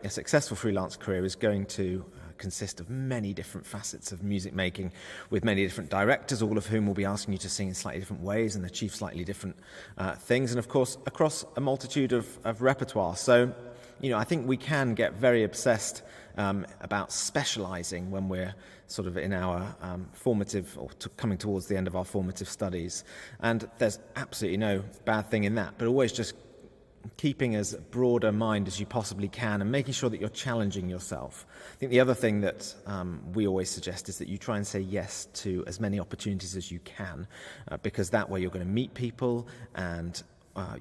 successful freelance career is going to consist of many different facets of music making with many different directors, all of whom will be asking you to sing in slightly different ways and achieve slightly different things, and of course across a multitude of repertoire. So, I think we can get very obsessed about specialising when we're sort of in our formative or coming towards the end of our formative studies, and there's absolutely no bad thing in that, but always just keeping as broad a mind as you possibly can and making sure that you're challenging yourself. I think the other thing that we always suggest is that you try and say yes to as many opportunities as you can, because that way you're going to meet people and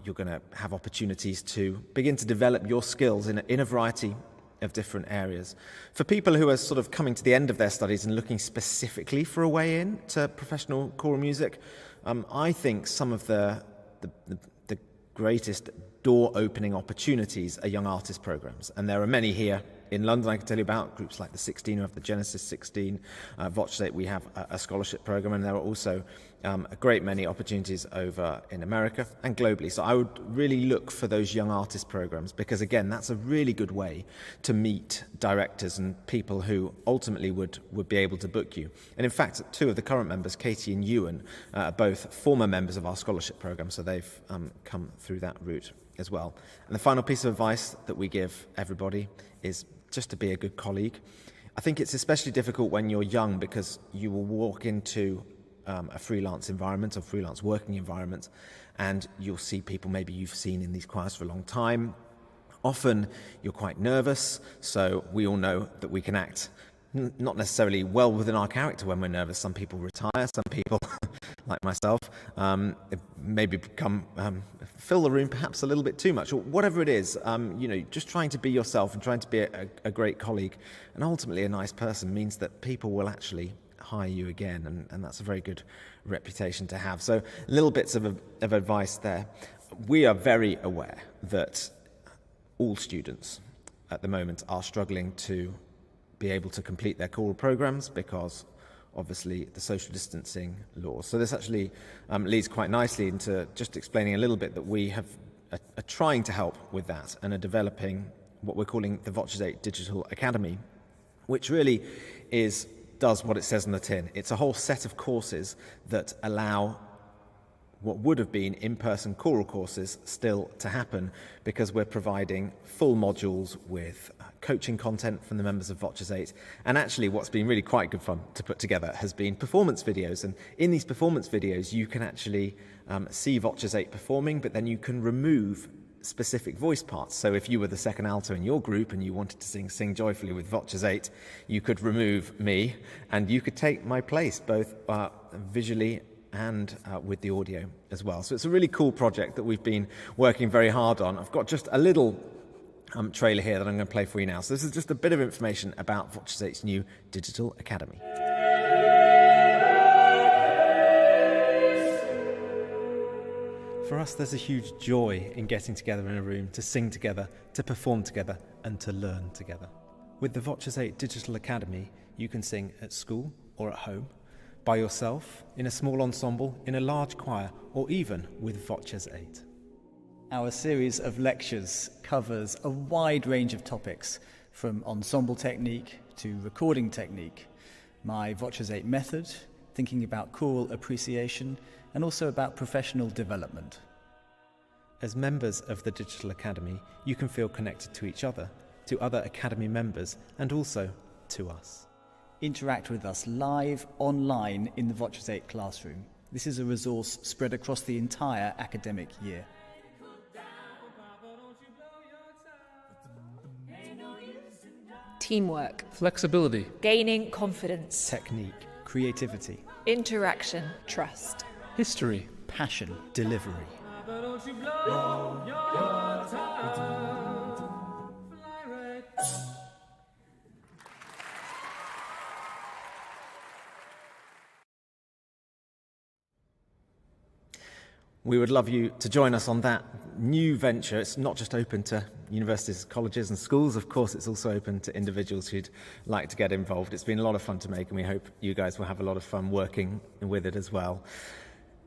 you're going to have opportunities to begin to develop your skills in a variety of different areas. For people who are sort of coming to the end of their studies and looking specifically for a way in to professional choral music, I think some of the greatest door-opening opportunities are young artist programs, and there are many here in London I can tell you about, groups like the 16 who have the Genesis 16, VOCES8 we have a scholarship program, and there are also a great many opportunities over in America and globally. So I would really look for those young artist programs, because again, that's a really good way to meet directors and people who ultimately would be able to book you. And in fact, two of the current members, Katie and Ewan, are both former members of our scholarship program, so they've come through that route as well. And the final piece of advice that we give everybody is just to be a good colleague. I think it's especially difficult when you're young, because you will walk into a freelance environment or freelance working environment, and you'll see people maybe you've seen in these choirs for a long time. Often you're quite nervous, so we all know that we can act not necessarily well within our character when we're nervous. Some people retire, some people like myself, maybe fill the room perhaps a little bit too much, or whatever it is, just trying to be yourself and trying to be a great colleague and ultimately a nice person means that people will actually hire you again, and that's a very good reputation to have. So little bits of advice there. We are very aware that all students at the moment are struggling to be able to complete their choral programs because obviously the social distancing laws. So this actually leads quite nicely into just explaining a little bit that we are trying to help with that and are developing what we're calling the VOCES8 Digital Academy, which really does what it says on the tin. It's a whole set of courses that allow what would have been in-person choral courses still to happen, because we're providing full modules with coaching content from the members of VOCES8. And actually what's been really quite good fun to put together has been performance videos. And in these performance videos you can actually see VOCES8 performing, but then you can remove specific voice parts. So if you were the second alto in your group and you wanted to sing joyfully with VOCES8, you could remove me and you could take my place, both visually and with the audio as well. So it's a really cool project that we've been working very hard on. I've got just a little trailer here that I'm going to play for you now. So this is just a bit of information about VOCES8's new Digital Academy. For us, there's a huge joy in getting together in a room to sing together, to perform together, and to learn together. With the VOCES8 Digital Academy, you can sing at school or at home, by yourself, in a small ensemble, in a large choir, or even with VOCES8. Our series of lectures covers a wide range of topics, from ensemble technique to recording technique, my VOCES8 method, thinking about choral appreciation, and also about professional development. As members of the Digital Academy, you can feel connected to each other, to other Academy members, and also to us. Interact with us live online in the VOCES8 classroom. This is a resource spread across the entire academic year. Teamwork. Flexibility. Gaining confidence. Technique. Creativity. Interaction. Trust. History. Passion. Delivery. We would love you to join us on that new venture. It's not just open to universities, colleges and schools. Of course, it's also open to individuals who'd like to get involved. It's been a lot of fun to make, and we hope you guys will have a lot of fun working with it as well.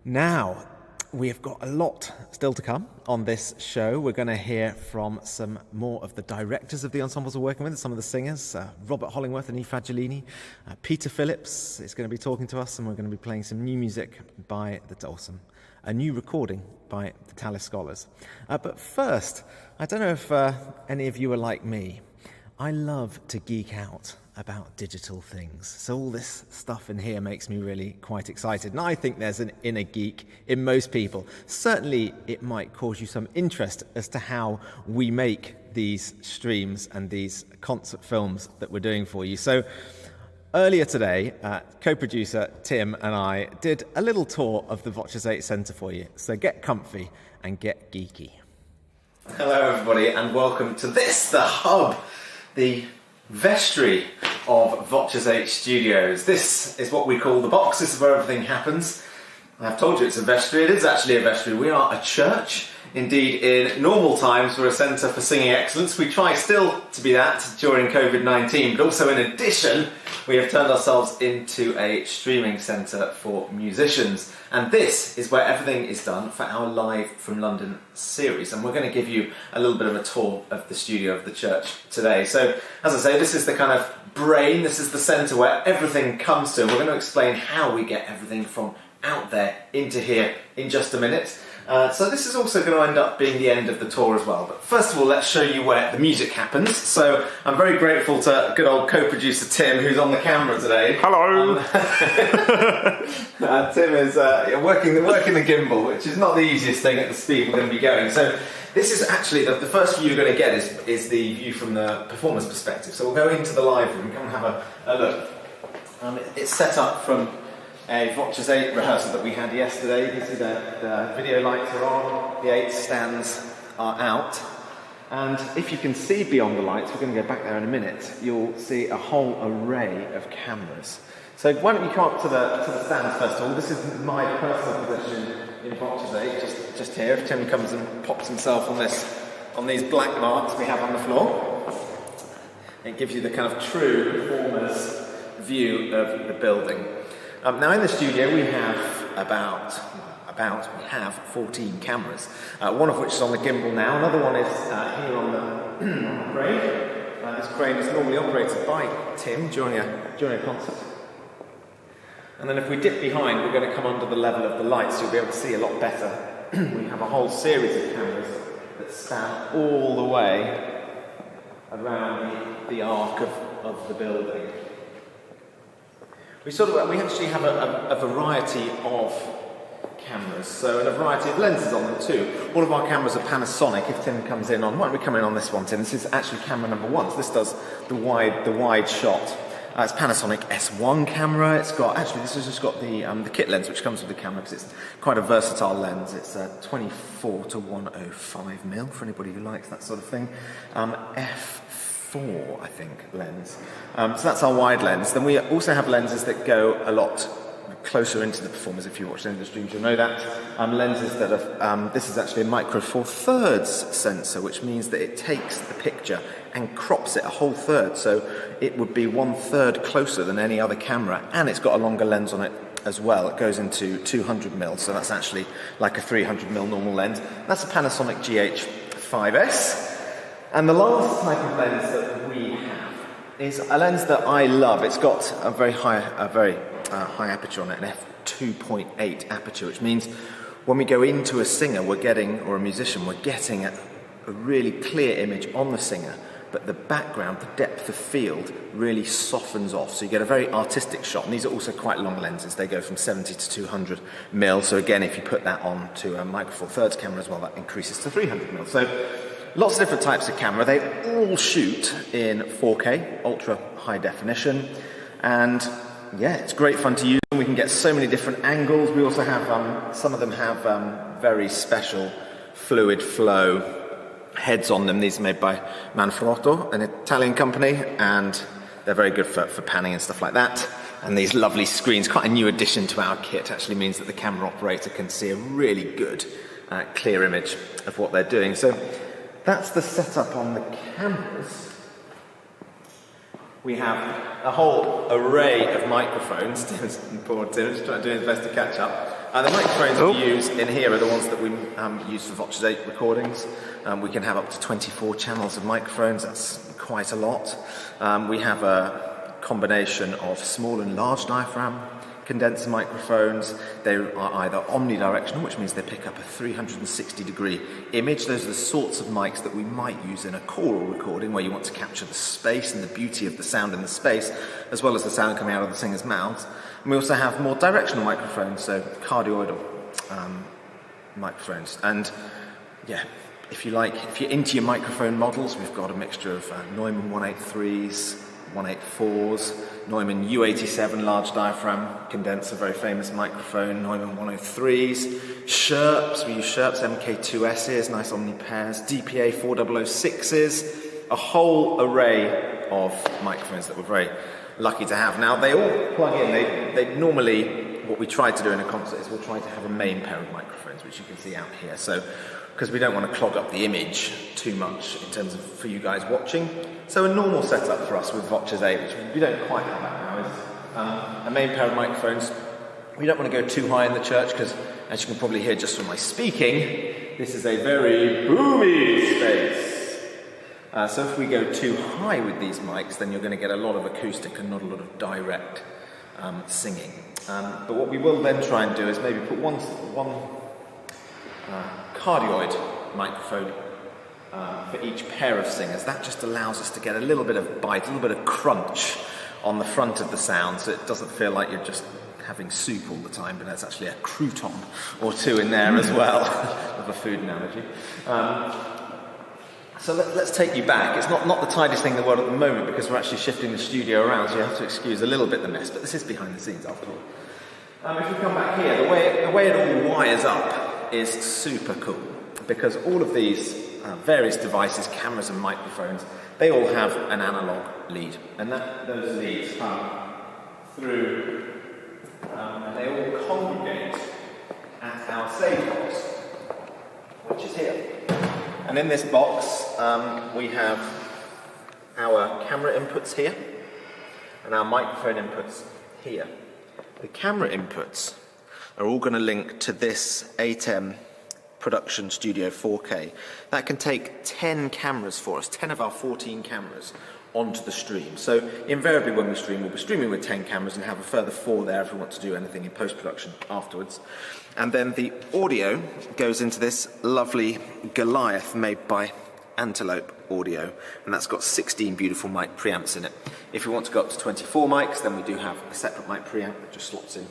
Now, we have got a lot still to come on this show. We're going to hear from some more of the directors of the ensembles we're working with, some of the singers, Robert Hollingworth and Fagiolini. Peter Phillips is going to be talking to us, and we're going to be playing some new music by a new recording by the Tallis Scholars. But first, I don't know if any of you are like me. I love to geek out about digital things. So all this stuff in here makes me really quite excited. And I think there's an inner geek in most people. Certainly it might cause you some interest as to how we make these streams and these concert films that we're doing for you. So earlier today, co-producer Tim and I did a little tour of the VOCES8 Centre for you. So get comfy and get geeky. Hello everybody and welcome to this, the hub, the vestry of VOCES8 Studios. This is what we call the box. This is where everything happens. I've told you it's a vestry. It is actually a vestry. We are a church. Indeed, in normal times, we're a centre for singing excellence. We try still to be that during COVID-19, but also in addition, we have turned ourselves into a streaming centre for musicians. And this is where everything is done for our Live from London series. And we're going to give you a little bit of a tour of the studio of the church today. So, as I say, this is the kind of brain, this is the centre where everything comes to. We're going to explain how we get everything from out there into here in just a minute. So this is also going to end up being the end of the tour as well. But first of all, let's show you where the music happens. So I'm very grateful to good old co-producer Tim, who's on the camera today. Hello! Tim is working the gimbal, which is not the easiest thing at the speed we're going to be going. So this is actually, the first view you're going to get is the view from the performer's perspective. So we'll go into the live room, come and have a look. It's set up from a VOCES8 rehearsal that we had yesterday. You can see the video lights are on, the 8 stands are out. And if you can see beyond the lights, we're going to go back there in a minute, you'll see a whole array of cameras. So why don't you come up to the stands first of all. This is my personal position in VOCES8, just here. If Tim comes and pops himself on these black marks we have on the floor, it gives you the kind of true performer's view of the building. Now in the studio we have we have 14 cameras, one of which is on the gimbal now, another one is here on the crane. This crane is normally operated by Tim during a concert. And then if we dip behind, we're going to come under the level of the lights, so you'll be able to see a lot better. We have a whole series of cameras that span all the way around the arc of the building. We actually have a variety of cameras, so and a variety of lenses on them too. All of our cameras are Panasonic. If Tim comes in on, why don't we come in on this one, Tim? This is actually camera number 1. So this does the wide shot. It's Panasonic S1 camera. It's got, actually this has just got the kit lens which comes with the camera because it's quite a versatile lens. It's a 24 to 105 mil for anybody who likes that sort of thing. F4, I think, lens. So that's our wide lens. Then we also have lenses that go a lot closer into the performers. If you watch any of the streams, you'll know that. Lenses that are, this is actually a micro four thirds sensor, which means that it takes the picture and crops it a whole third, so it would be 1/3 closer than any other camera, and it's got a longer lens on it as well. It goes into 200 mil, so that's actually like a 300 mil normal lens. That's a Panasonic GH5S. And the last type of lens that we have is a lens that I love. It's got a very high aperture on it, an f2.8 aperture, which means when we go into a singer, or a musician, we're getting a really clear image on the singer, but the background, the depth of field, really softens off. So you get a very artistic shot. And these are also quite long lenses. They go from 70 to 200 mil. So again, if you put that on to a micro four thirds camera as well, that increases to 300 mil. So lots of different types of camera. They all shoot in 4K, ultra high definition. And yeah, it's great fun to use. We can get so many different angles. We also have, some of them have very special fluid flow heads on them. These are made by Manfrotto, an Italian company, and they're very good for panning and stuff like that. And these lovely screens, quite a new addition to our kit, actually means that the camera operator can see a really good, clear image of what they're doing. So that's the setup on the cameras. We have a whole array of microphones. Poor Tim's trying to do his best to catch up. The microphones we use in here are the ones that we use for VOCES8 recordings. We can have up to 24 channels of microphones. That's quite a lot. We have a combination of small and large diaphragm condenser microphones. They are either omnidirectional, which means they pick up a 360-degree image. Those are the sorts of mics that we might use in a choral recording where you want to capture the space and the beauty of the sound in the space, as well as the sound coming out of the singer's mouths. And we also have more directional microphones, so cardioidal microphones. And yeah, if you're into your microphone models, we've got a mixture of Neumann 183s, 184s, Neumann U87 large diaphragm condenser, very famous microphone, Neumann 103s, Sherps, we use Sherps MK2Ss, nice omni pairs, DPA 4006s, a whole array of microphones that we're very lucky to have. Now they all plug in, they normally, what we try to do in a concert is we'll try to have a main pair of microphones, which you can see out here. So, because we don't want to clog up the image too much in terms of for you guys watching. So a normal setup for us with VOCES8, which we don't quite have that now, is a main pair of microphones. We don't want to go too high in the church because, as you can probably hear just from my speaking, this is a very boomy space. So if we go too high with these mics, then you're going to get a lot of acoustic and not a lot of direct singing. But what we will then try and do is maybe put one cardioid microphone for each pair of singers. That just allows us to get a little bit of bite, a little bit of crunch on the front of the sound, so it doesn't feel like you're just having soup all the time, but there's actually a crouton or two in there as well, of a food analogy. So let's take you back. It's not the tidiest thing in the world at the moment because we're actually shifting the studio around, so you have to excuse a little bit the mess, but this is behind the scenes after all. If we come back here, the way it all wires up is super cool, because all of these various devices, cameras and microphones, they all have an analog lead, and those leads come through, and they all congregate at our stage box, which is here. And in this box, we have our camera inputs here, and our microphone inputs here. The camera inputs are all going to link to this 8M Production Studio 4K. That can take 10 cameras for us, 10 of our 14 cameras onto the stream. So invariably when we stream, we'll be streaming with 10 cameras and have a further 4 there if we want to do anything in post-production afterwards. And then the audio goes into this lovely Goliath made by Antelope Audio, and that's got 16 beautiful mic preamps in it. If we want to go up to 24 mics, then we do have a separate mic preamp that just slots in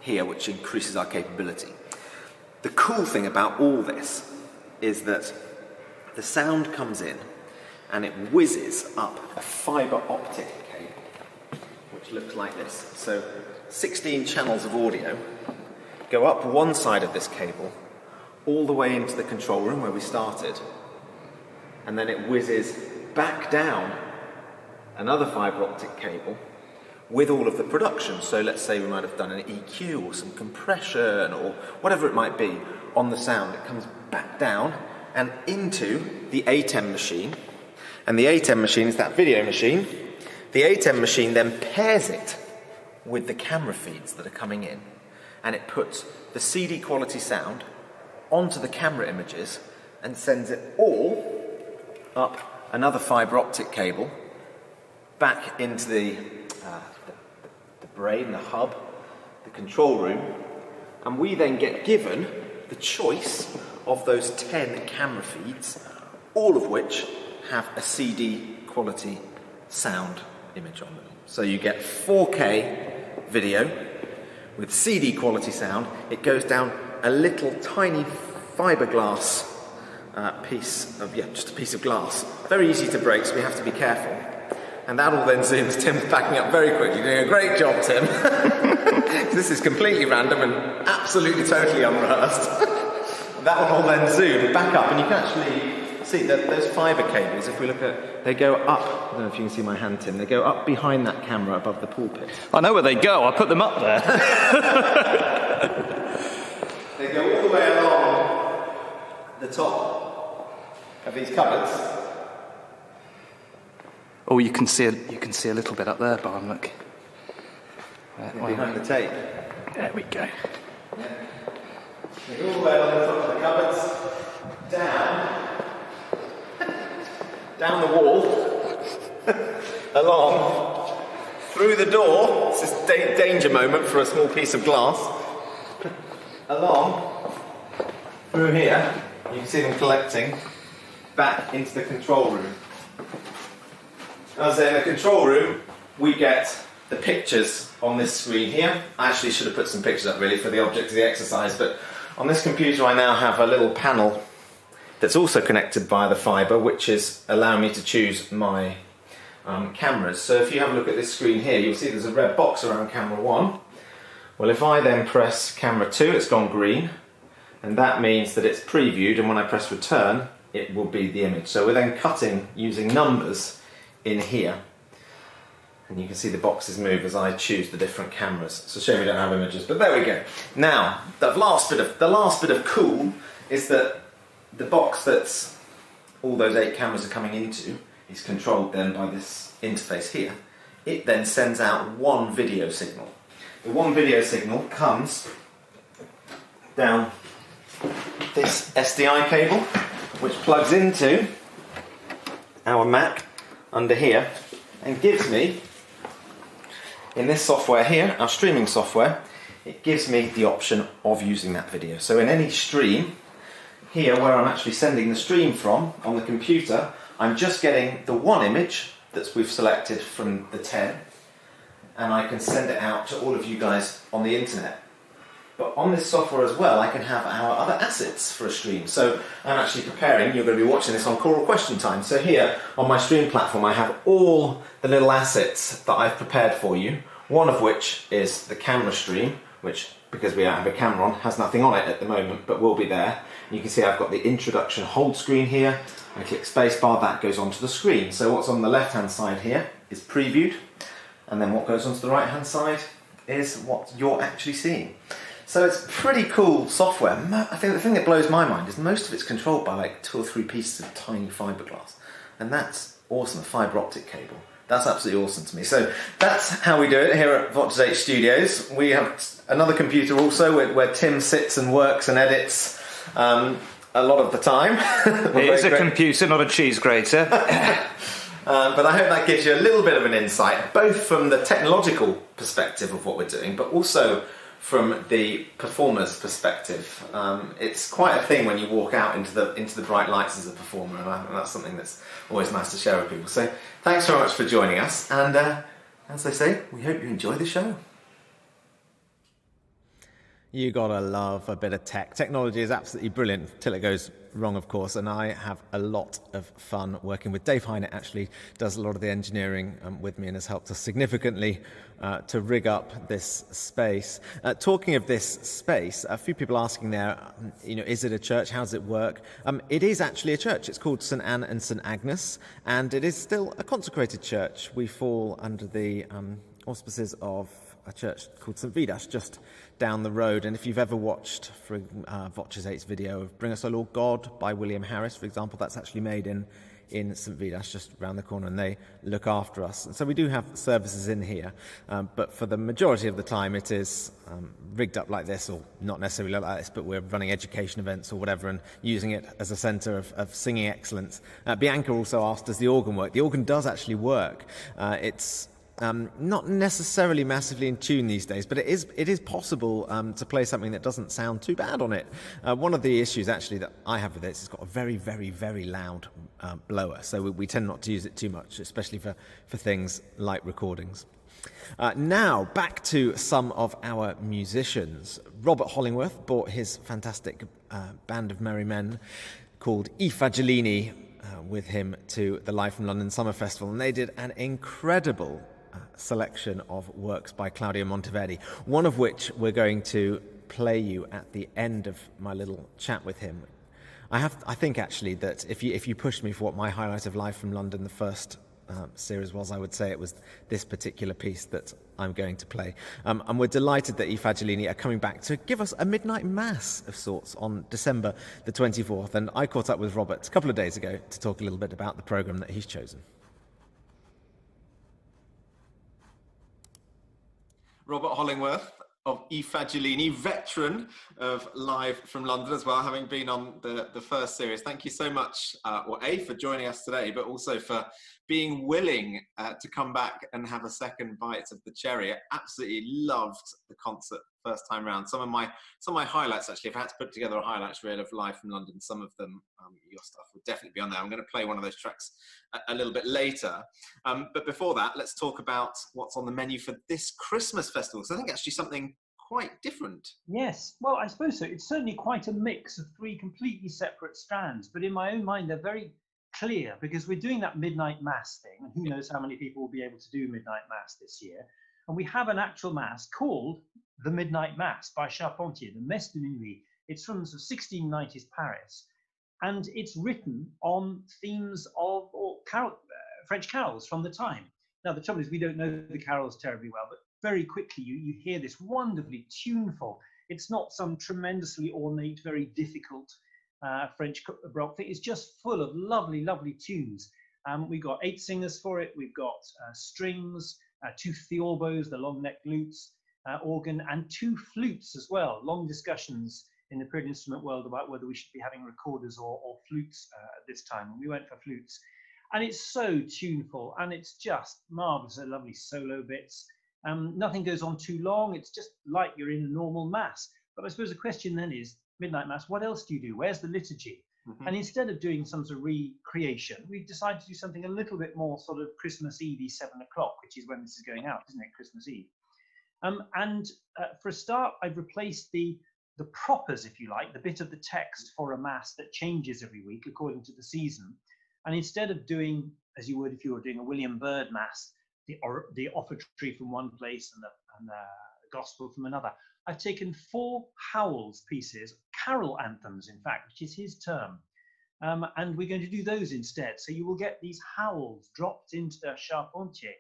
here, which increases our capability. The cool thing about all this is that the sound comes in and it whizzes up a fibre optic cable, which looks like this. So 16 channels of audio go up one side of this cable all the way into the control room where we started, and then it whizzes back down another fibre optic cable with all of the production. So let's say we might have done an EQ or some compression or whatever it might be on the sound. It comes back down and into the 8M machine. And the 8M machine is that video machine. The 8M machine then pairs it with the camera feeds that are coming in. And it puts the CD quality sound onto the camera images and sends it all up another fibre optic cable back into the brain, the hub, the control room, and we then get given the choice of those 10 camera feeds, all of which have a CD quality sound image on them. So you get 4K video with CD quality sound. It goes down a little tiny fiberglass just a piece of glass. Very easy to break, so we have to be careful. And that all then zooms. Tim's backing up very quickly. You're doing a great job, Tim. This is completely random and absolutely totally unrehearsed. That will all then zoom back up, and you can actually see that those fibre cables, if we look at, they go up, I don't know if you can see my hand, Tim, they go up behind that camera above the pulpit. I know where they go, I put them up there. They go all the way along the top of these cupboards. Oh, you can see a little bit up there, Barn, look. Behind the tape. There we go. Yeah. They go all the way along the top of the cupboards, down the wall, along, through the door. It's this danger moment for a small piece of glass. Along, through here, you can see them collecting, back into the control room. As in the control room, we get the pictures on this screen here. I actually should have put some pictures up really for the object of the exercise, but on this computer I now have a little panel that's also connected via the fibre, which is allowing me to choose my cameras. So if you have a look at this screen here, you'll see there's a red box around camera 1. Well, if I then press camera 2, it's gone green, and that means that it's previewed, and when I press return, it will be the image. So we're then cutting using numbers in here, and you can see the boxes move as I choose the different cameras. It's a shame we don't have images, but there we go. Now, the last bit of cool is that the box that's all those 8 cameras are coming into is controlled then by this interface here. It then sends out one video signal. The one video signal comes down this SDI cable, which plugs into our Mac under here and gives me, in this software here, our streaming software, it gives me the option of using that video. So in any stream, here where I'm actually sending the stream from on the computer, I'm just getting the one image that we've selected from the 10, and I can send it out to all of you guys on the internet. But on this software as well, I can have our other assets for a stream. So I'm actually preparing, you're going to be watching this on Choral Question Time. So here on my stream platform, I have all the little assets that I've prepared for you, one of which is the camera stream, which, because we don't have a camera on, has nothing on it at the moment, but will be there. And you can see I've got the introduction hold screen here. I click spacebar, that goes onto the screen. So what's on the left-hand side here is previewed, and then what goes onto the right-hand side is what you're actually seeing. So it's pretty cool software. I think the thing that blows my mind is most of it's controlled by like 2 or 3 pieces of tiny fiberglass. And that's awesome, a fibre optic cable. That's absolutely awesome to me. So that's how we do it here at VOCES8 Studios. We have another computer also where Tim sits and works and edits a lot of the time. It is a computer, not a cheese grater. But I hope that gives you a little bit of an insight, both from the technological perspective of what we're doing, but also from the performer's perspective. It's quite a thing when you walk out into the bright lights as a performer, and that's something that's always nice to share with people. So thanks very much for joining us, and as they say, we hope you enjoy the show. You gotta love a bit of tech. Technology is absolutely brilliant till it goes wrong, of course, and I have a lot of fun working with Dave Hynett. Actually does a lot of the engineering with me and has helped us significantly to rig up this space. Talking of this space, a few people asking there, is it a church? How does it work? It is actually a church. It's called St Anne and St Agnes, and it is still a consecrated church. We fall under the auspices of a church called St Vidas just down the road. And if you've ever watched VOCES8's video of Bring Us O Lord God by William Harris, for example, that's actually made in St Vidas just around the corner, and they look after us. And so we do have services in here, but for the majority of the time it is rigged up like this, or not necessarily like this, but we're running education events or whatever and using it as a centre of singing excellence. Bianca also asked, does the organ work? The organ does actually work. It's not necessarily massively in tune these days, but it is possible to play something that doesn't sound too bad on it. One of the issues actually that I have with it is it's got a very, very, very loud blower, so we tend not to use it too much, especially for things like recordings. Now, back to some of our musicians. Robert Hollingworth brought his fantastic band of merry men called I Fagiolini with him to the Live from London Summer Festival, and they did an incredible selection of works by Claudio Monteverdi, one of which we're going to play you at the end of my little chat with him. I think actually that if you pushed me for what my highlight of Live from London, the first series was, I would say it was this particular piece that I'm going to play. And we're delighted that I Fagiolini are coming back to give us a midnight mass of sorts on December the 24th. And I caught up with Robert a couple of days ago to talk a little bit about the programme that he's chosen. Robert Hollingworth of I Fagiolini, veteran of Live from London as well, having been on the first series. Thank you so much, for joining us today, but also for being willing to come back and have a second bite of the cherry. I absolutely loved the concert first time round. Some of my highlights, actually, if I had to put together a highlights reel of Live from London, some of them, your stuff would definitely be on there. I'm going to play one of those tracks a little bit later. But before that, let's talk about what's on the menu for this Christmas festival. So I think actually something quite different. Yes, well, I suppose so. It's certainly quite a mix of 3 completely separate strands, but in my own mind, they're very clear, because we're doing that midnight mass thing, and who knows how many people will be able to do midnight mass this year. And we have an actual mass called the Midnight Mass by Charpentier, the Messe de Minuit. It's from the 1690s Paris, and it's written on themes of French carols from the time. Now, the trouble is we don't know the carols terribly well, but very quickly you hear this wonderfully tuneful, it's not some tremendously ornate, very difficult French baroque thing. It's just full of lovely, lovely tunes. We've got 8 singers for it. We've got strings, 2 theorbos, the long-necked lutes, organ, and 2 flutes as well. Long discussions in the period instrument world about whether we should be having recorders or flutes at this time. And we went for flutes. And it's so tuneful, and it's just marvellous, lovely solo bits. Nothing goes on too long. It's just like you're in a normal mass. But I suppose the question then is, midnight mass, what else do you do? Where's the liturgy? Mm-hmm. And instead of doing some sort of recreation, we've decided to do something a little bit more sort of Christmas Eve, 7 o'clock, which is when this is going out, isn't it? Christmas Eve. For a start, I've replaced the propers, if you like, the bit of the text for a mass that changes every week according to the season. And instead of doing, as you would if you were doing a William Byrd mass, the offertory from one place and the gospel from another. I've taken 4 Howells pieces, carol anthems, in fact, which is his term. And we're going to do those instead. So you will get these howls dropped into the Charpentier,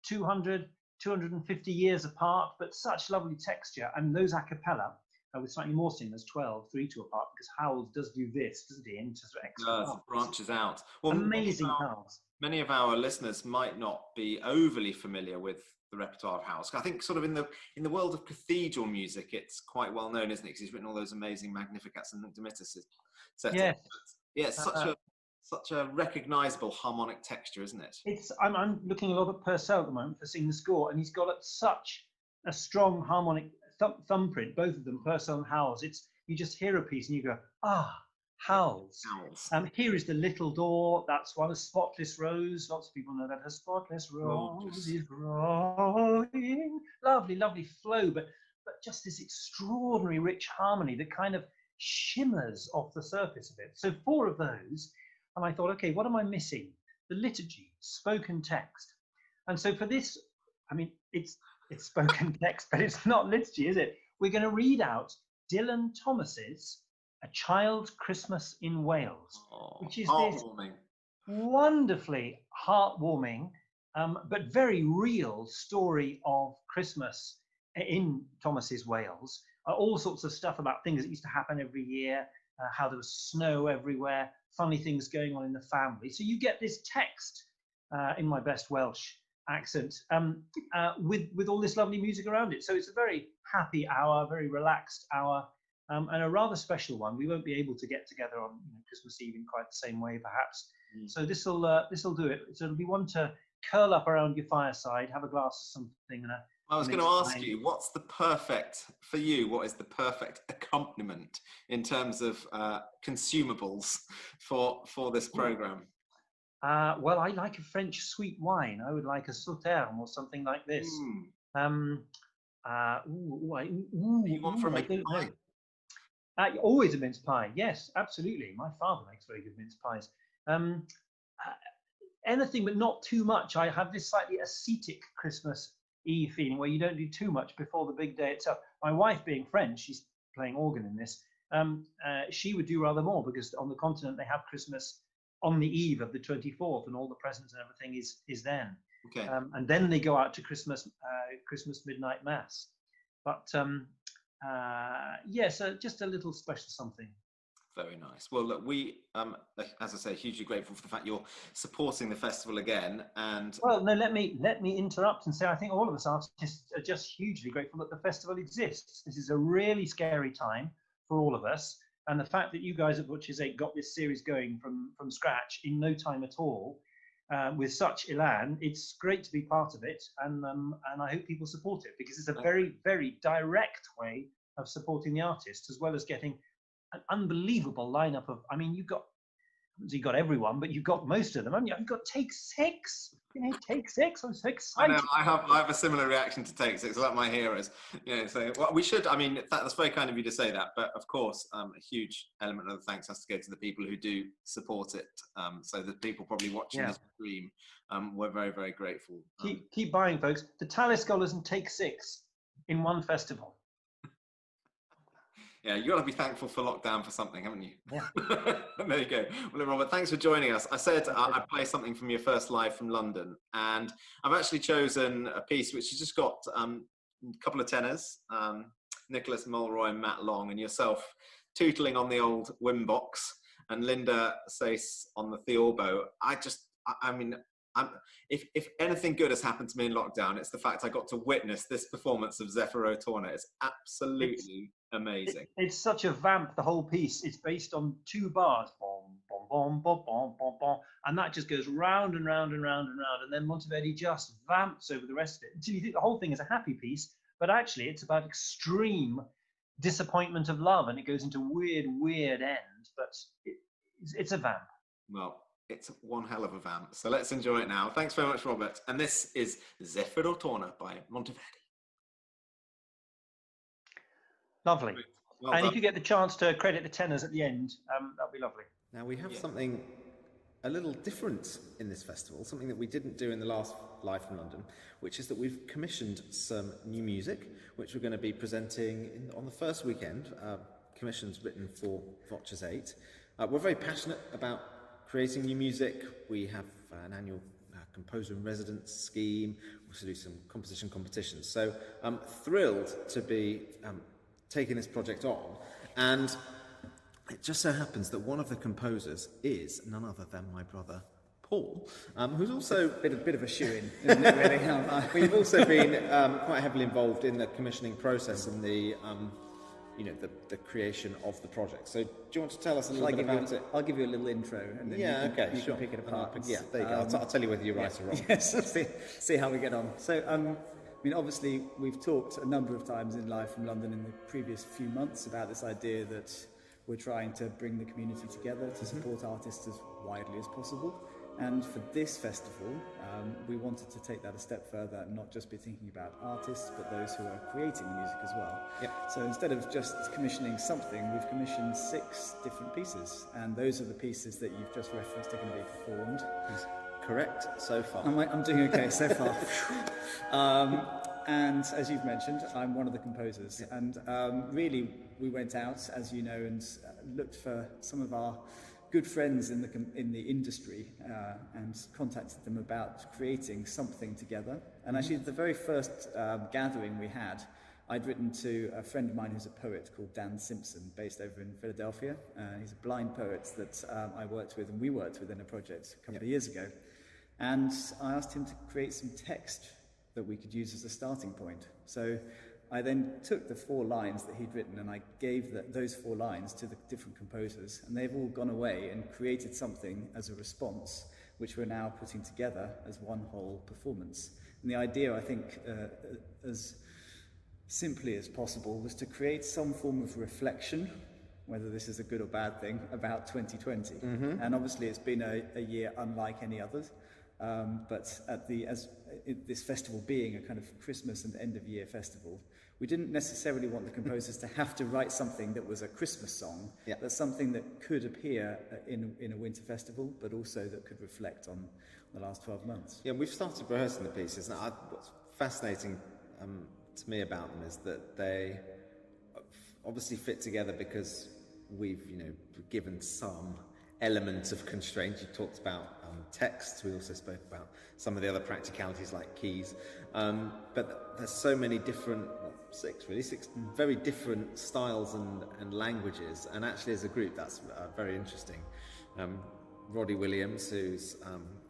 200, 250 years apart, but such lovely texture. And those a cappella, with slightly more singers, 12, 3 apart, because Howells does do this, doesn't he? Into sort of extra branches out. Well, amazing Howells. Many of our listeners might not be overly familiar with the repertoire of Howells. I think sort of in the world of cathedral music, it's quite well known, isn't it? Because he's written all those amazing Magnificats and Domitus. Yes. Yeah, it's such a recognisable harmonic texture, isn't it? I'm looking a lot at Purcell at the moment for singing the score, and he's got such a strong harmonic thumbprint, both of them, Purcell and Howells. You just hear a piece and you go, Howells. Here is the little door. That's one, a spotless rose. Lots of people know that. A spotless rose is growing. Lovely, lovely flow, but just this extraordinary rich harmony that kind of shimmers off the surface of it. So 4 of those, and I thought, okay, what am I missing? The liturgy, spoken text. And so for this, I mean, it's spoken text, but it's not liturgy, is it? We're going to read out Dylan Thomas's A Child's Christmas in Wales, which is this wonderfully heartwarming, but very real story of Christmas in Thomas's Wales. All sorts of stuff about things that used to happen every year, how there was snow everywhere, funny things going on in the family. So you get this text in my best Welsh accent with all this lovely music around it. So it's a very happy hour, very relaxed hour, and a rather special one. We won't be able to get together on Christmas Eve in quite the same way, perhaps. So this'll do it. So it'll be one to curl up around your fireside, have a glass of something, and I was going to ask you, what is the perfect accompaniment in terms of consumables for this program? Well, I like a French sweet wine. I would like a Sauterne or something like this. You want from a pie? Always a mince pie. Yes, absolutely. My father makes very good mince pies. Anything, but not too much. I have this slightly ascetic Christmas Eve feeling where you don't do too much before the big day itself. My wife, being French, she's playing organ in this. She would do rather more, because on the continent they have Christmas on the eve of the 24th, and all the presents and everything is then. Okay. And then they go out to Christmas midnight mass. But yes, just a little special something. Very nice. Well, look, we, as I say, hugely grateful for the fact you're supporting the festival again. And well, no, let me interrupt and say I think all of us artists are just hugely grateful that the festival exists. This is a really scary time for all of us, and the fact that you guys at VOCES8 got this series going from scratch in no time at all, with such elan, it's great to be part of it, and I hope people support it, because it's a very, very direct way of supporting the artists, as well as getting an unbelievable lineup of, I mean, you've got everyone, but you've got most of them, haven't you? You've got Take 6. Take 6. I'm so excited. I have a similar reaction to Take 6. I like my heroes. So well, we should. I mean, that's very kind of you to say that. But of course, a huge element of the thanks has to go to the people who do support it. So the people probably watching this stream, we're very, very grateful. Keep buying, folks. The Tallis Scholars and Take 6 in one festival. Yeah, you've got to be thankful for lockdown for something, haven't you? Yeah. There you go. Well, Robert, thanks for joining us. I said I'd play something from your first live from London, and I've actually chosen a piece which has just got a couple of tenors, Nicholas Mulroy and Matt Long, and yourself tootling on the old Wimbox, and Linda Sace on the theorbo. If anything good has happened to me in lockdown, it's the fact I got to witness this performance of Zeffiro Torna. It's absolutely amazing. It's such a vamp, the whole piece. It's based on 2 bars, bom, bom, bom, bom, bom, bom, bom, and that just goes round and round and round and round, and then Monteverdi just vamps over the rest of it until you think the whole thing is a happy piece, but actually it's about extreme disappointment of love, and it goes into weird end, but it's a vamp. Well, it's one hell of a vamp. So let's enjoy it now. Thanks very much, Robert. And this is Zeffiro Torna by Monteverdi. Lovely. Well and done. If you get the chance to credit the tenors at the end, that'll be lovely. Now we have something a little different in this festival, something that we didn't do in the last Live from London, which is that we've commissioned some new music, which we're going to be presenting on the first weekend. Commissions written for VOCES8. We're very passionate about creating new music. We have an annual composer in residence scheme. We also do some composition competitions. So I'm thrilled to be taking this project on. And it just so happens that one of the composers is none other than my brother Paul, who's also a bit of a shoe-in, isn't it, really? We've also been quite heavily involved in the commissioning process and the creation of the project. So do you want to tell us a little bit about it? I'll give you a little intro, and then you can pick it apart. Yeah, there you go. I'll tell you whether you're right or wrong. Yes, see how we get on. So, obviously, we've talked a number of times in Live from London in the previous few months about this idea that we're trying to bring the community together to support artists as widely as possible. And for this festival, we wanted to take that a step further and not just be thinking about artists, but those who are creating music as well. Yep. So instead of just commissioning something, we've commissioned 6 different pieces. And those are the pieces that you've just referenced are going to be performed. Correct so far. I'm doing okay so far. And as you've mentioned, I'm one of the composers. Yep. And really, we went out, as you know, and looked for some of our good friends in the industry and contacted them about creating something together. And actually, the very first gathering we had, I'd written to a friend of mine who's a poet called Dan Simpson, based over in Philadelphia. He's a blind poet that I worked with, and we worked with in a project a couple of years ago. And I asked him to create some text that we could use as a starting point. So I then took the 4 lines that he'd written and I gave those 4 lines to the different composers, and they've all gone away and created something as a response, which we're now putting together as one whole performance. And the idea, I think, as simply as possible, was to create some form of reflection, whether this is a good or bad thing, about 2020. And obviously it's been a year unlike any others. But this festival being a kind of Christmas and end-of-year festival, we didn't necessarily want the composers to have to write something that was a Christmas song, but something that could appear in a winter festival, but also that could reflect on the last 12 months. Yeah, we've started rehearsing the pieces. Now, what's fascinating to me about them is that they obviously fit together because we've, given some element of constraint. You talked about texts. We also spoke about some of the other practicalities like keys. But there's so many different, 6 very different styles and languages. And actually as a group, that's very interesting. Roddy Williams, who's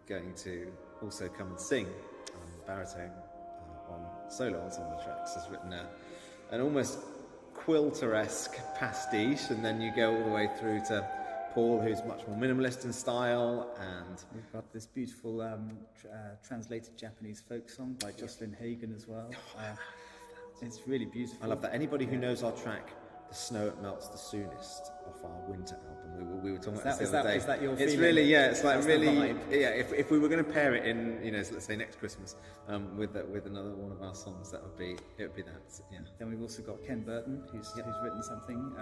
going to also come and sing baritone on solo on some of the tracks, has written an almost quilter-esque pastiche, and then you go all the way through to Paul, who's much more minimalist in style, and we've got this beautiful translated Japanese folk song by Jocelyn Hagan as well. It's really beautiful. I love that. Anybody who knows our track, "The Snow It Melts the Soonest," off our winter album, we were talking about this the other day. Is that your It's feeling? really, it's like That's really, if we were going to pair it in, let's say next Christmas, with another one of our songs, it would be that. Yeah. Then we've also got Ken Burton, who's written something,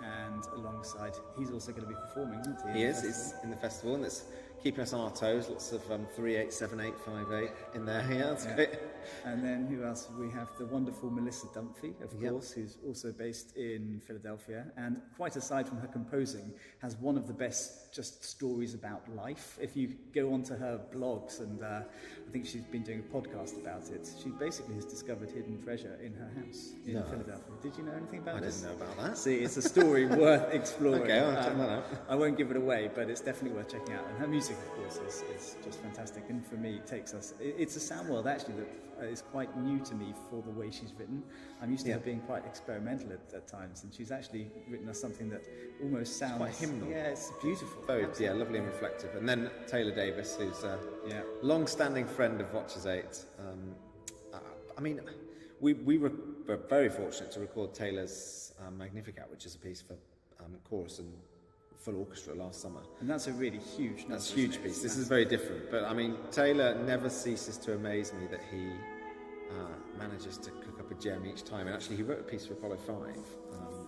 and alongside, he's also going to be performing, isn't he? He is. He's in the festival, and it's keeping us on our toes. Lots of 3/8, 7/8, 5/8 in there. Yeah, that's great. And then who else? We have the wonderful Melissa Dunphy, of course, who's also based in Philadelphia, and quite aside from her composing, has one of the best just stories about life. If you go onto her blogs, and I think she's been doing a podcast about it, she basically has discovered hidden treasure in her house in Philadelphia. Did you know anything about this? I didn't know about that. See, it's a story worth exploring. Okay, I'll check that out. I won't give it away, but it's definitely worth checking out. And her music, of course, is just fantastic. And for me, it takes us... It's a sound world, actually, that is quite new to me for the way she's written. I'm used to her being quite experimental at times, and she's actually written us something that almost sounds... It's quite hymnal. Yeah, it's beautiful. Very, lovely and reflective. And then Taylor Davis, who's a long-standing friend of VOCES8. We were very fortunate to record Taylor's Magnificat, which is a piece for chorus and full orchestra last summer. And that's a really huge number. That's a huge piece. This is very different. But Taylor never ceases to amaze me that he manages to cook up a gem each time. And actually, he wrote a piece for Apollo 5.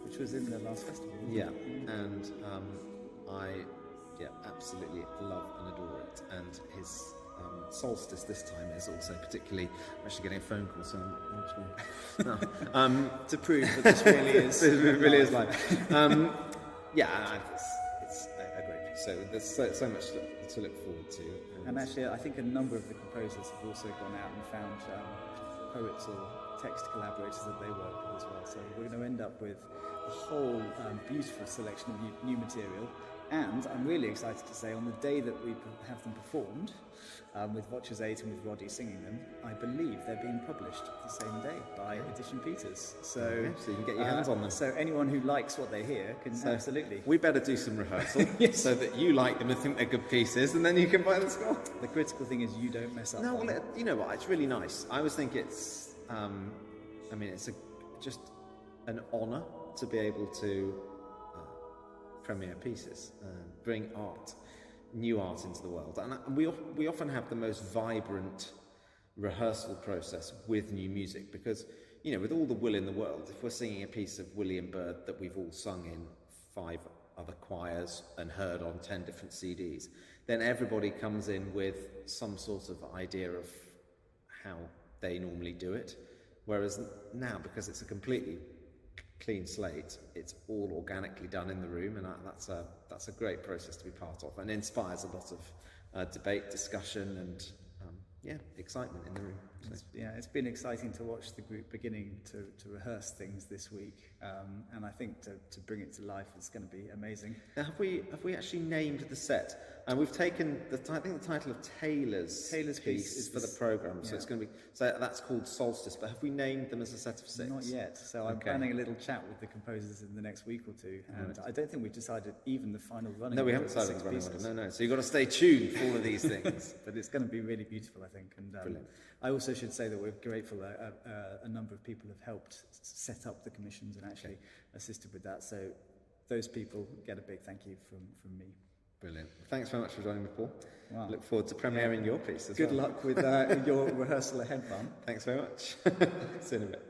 Which was in the last festival. Yeah. And I Yeah, absolutely love and adore it. And his solstice this time is also particularly. I'm actually getting a phone call, so to prove that this really is. It really is live. It's a great piece. So there's so much to look forward to. And actually, I think a number of the composers have also gone out and found poets or text collaborators that they work with as well. So we're going to end up with a whole beautiful selection of new material. And I'm really excited to say, on the day that we have them performed, with VOCES8 and with Roddy singing them, I believe they're being published the same day by Edition Peters. So, so you can get your hands on them. So anyone who likes what they hear can absolutely. We better do some rehearsal so that you like them and think they're good pieces, and then you can buy the score. The critical thing is you don't mess up. No, well, you know what? It's really nice. I always think it's, it's just an honour to be able to premiere pieces, bring new art into the world. And we often have the most vibrant rehearsal process with new music because, with all the will in the world, if we're singing a piece of William Byrd that we've all sung in 5 other choirs and heard on 10 different CDs, then everybody comes in with some sort of idea of how they normally do it. Whereas now, because it's a completely clean slate, it's all organically done in the room, and that's a great process to be part of, and inspires a lot of debate, discussion, and excitement in the room. So. It's been exciting to watch the group beginning to rehearse things this week, and I think to bring it to life is going to be amazing. Now, have we actually named the set? And we've taken the title of Taylor's piece is for the programme, so it's going to be that's called Solstice. But have we named them as a set of 6? Not yet. So I'm planning a little chat with the composers in the next week or two, and I don't think we've decided even the final running. No, we haven't decided the running order. No. So you've got to stay tuned for all of these things. But it's going to be really beautiful, I think. And brilliant. I also should say that we're grateful a number of people have helped set up the commissions and actually assisted with that. So those people get a big thank you from me. Brilliant. Thanks very much for joining me, Paul. Wow. Look forward to premiering your piece as well. Good luck with your rehearsal ahead, Barn. Thanks very much. See you in a bit.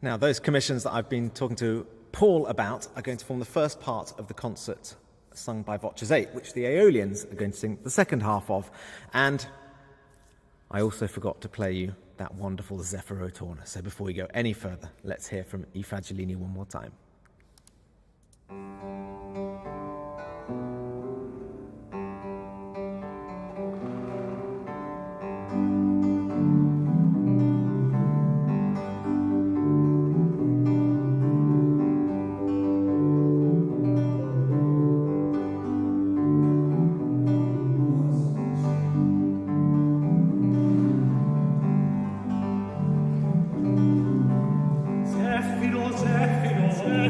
Now, those commissions that I've been talking to Paul about are going to form the first part of the concert sung by VOCES8, which the Aeolians are going to sing the second half of. And I also forgot to play you that wonderful Zephyro Torna. So before we go any further, let's hear from Fagiolini one more time. Zephyro,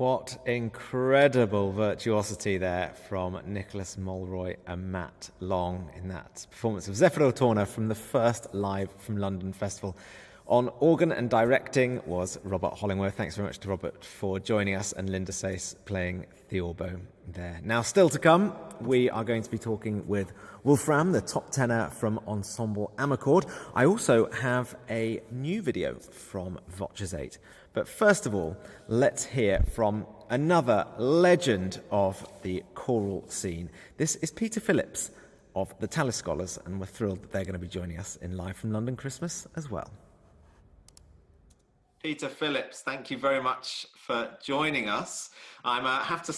What incredible virtuosity there from Nicholas Mulroy and Matt Long in that performance of Zeffiro Torna from the first Live from London festival. On organ and directing was Robert Hollingworth. Thanks very much to Robert for joining us, and Linda Sace playing theorbo there. Now, still to come, we are going to be talking with Wolfram, the top tenor from Ensemble Amarcord. I also have a new video from VOCES8. But first of all, let's hear from another legend of the choral scene. This is Peter Phillips of the Tallis Scholars, and we're thrilled that they're going to be joining us in Live from London Christmas as well. Peter Phillips, thank you very much for joining us. I have to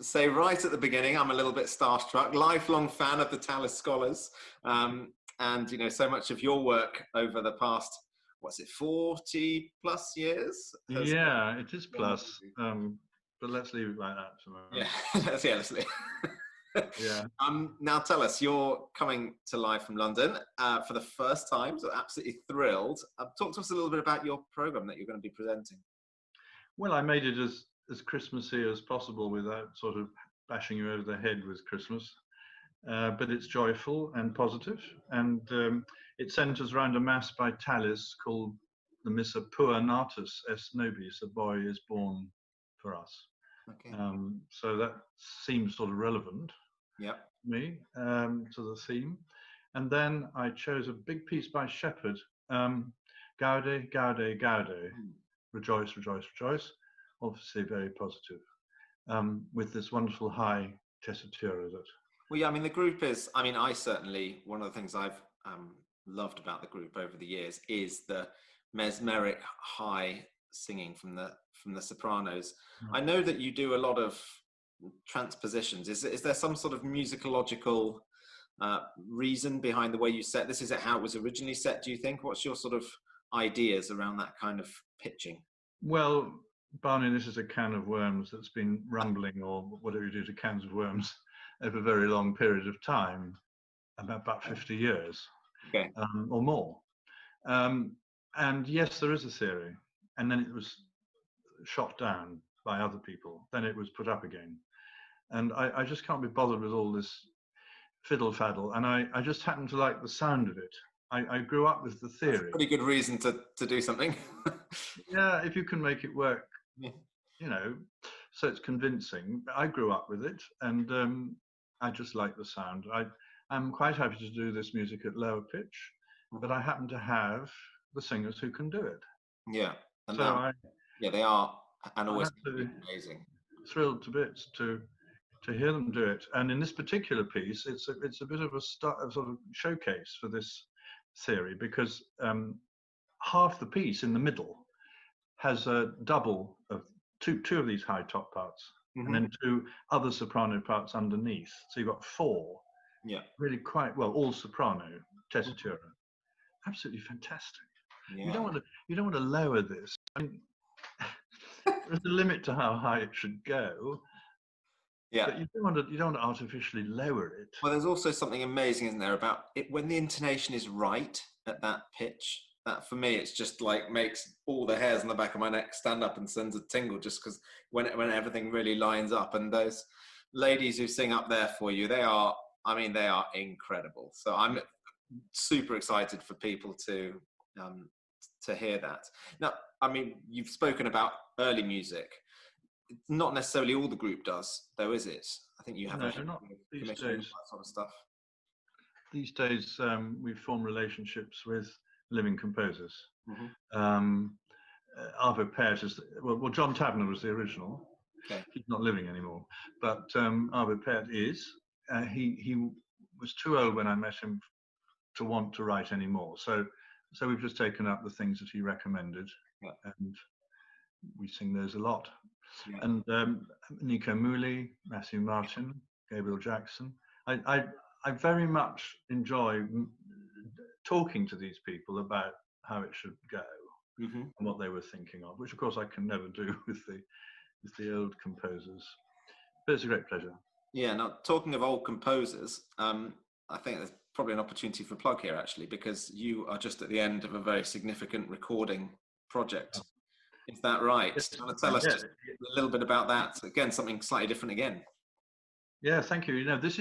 say right at the beginning, I'm a little bit starstruck, lifelong fan of the Tallis Scholars, and you know, so much of your work over the past, what's it, 40 plus years? Yeah, it is plus, but let's leave it like that tomorrow. Yeah, let's leave. Yeah. Now tell us, you're coming to Live from London for the first time, so absolutely thrilled. Talk to us a little bit about your programme that you're going to be presenting. Well, I made it as Christmassy as possible without sort of bashing you over the head with Christmas. But it's joyful and positive, and it centres around a mass by Tallis called the Missa Pua Natus Est Nobis, a boy is born for us. Okay. So that seems sort of relevant to me, to the theme. And then I chose a big piece by Shepherd, Gaude, Gaude, Gaude, rejoice, rejoice, rejoice, obviously very positive, with this wonderful high tessitura that. Well, yeah, I mean, the group is, I mean, I certainly, one of the things I've loved about the group over the years is the mesmeric high singing from the sopranos. I know that you do a lot of transpositions. Is there some sort of musicological reason behind the way you set this? Is it how it was originally set, do you think? What's your sort of ideas around that kind of pitching? Well, Barney, this is a can of worms that's been rumbling, or whatever you do to cans of worms, over a very long period of time, about 50 years, okay. Or more. And yes, there is a theory, and then it was shot down by other people, then it was put up again. And I just can't be bothered with all this fiddle faddle, and I just happen to like the sound of it. I grew up with the theory. That's a pretty good reason to do something. Yeah, if you can make it work, you know, so it's convincing. I grew up with it, and I just like the sound. I'm quite happy to do this music at lower pitch, but I happen to have the singers who can do it. Yeah, and so they are, and always amazing. Thrilled to bits to hear them do it. And in this particular piece, it's a bit of a sort of showcase for this theory, because half the piece in the middle has a double of two of these high top parts, and then two other soprano parts underneath. So you've got four. Yeah. Really quite well, all soprano tessitura. Absolutely fantastic. Yeah. You don't want to lower this. I mean, there's a limit to how high it should go. Yeah. But you don't want to artificially lower it. Well, there's also something amazing, isn't there, about it when the intonation is right at that pitch. That for me, it's just like makes all the hairs on the back of my neck stand up and sends a tingle, just because when everything really lines up. And those ladies who sing up there for you, they are incredible. So I'm super excited for people to hear that. Now, I mean, you've spoken about early music. It's not necessarily all the group does, though, is it? I think you have not these days. That sort of stuff. These days, we form relationships with living composers. Arvo Pärt is well. John Tavener was the original. Okay. He's not living anymore, but Arvo Pärt is. He was too old when I met him to want to write anymore. So we've just taken up the things that he recommended, and we sing those a lot. Yeah. And Nico Muhly, Matthew Martin, Gabriel Jackson. I very much enjoy talking to these people about how it should go and what they were thinking of, which of course I can never do with the old composers. But it's a great pleasure. Yeah. Now, talking of old composers, I think there's probably an opportunity for a plug here, actually, because you are just at the end of a very significant recording project. Is that right? Do you want to tell us just a little bit about that? Again, something slightly different again. Yeah, thank you. You know, this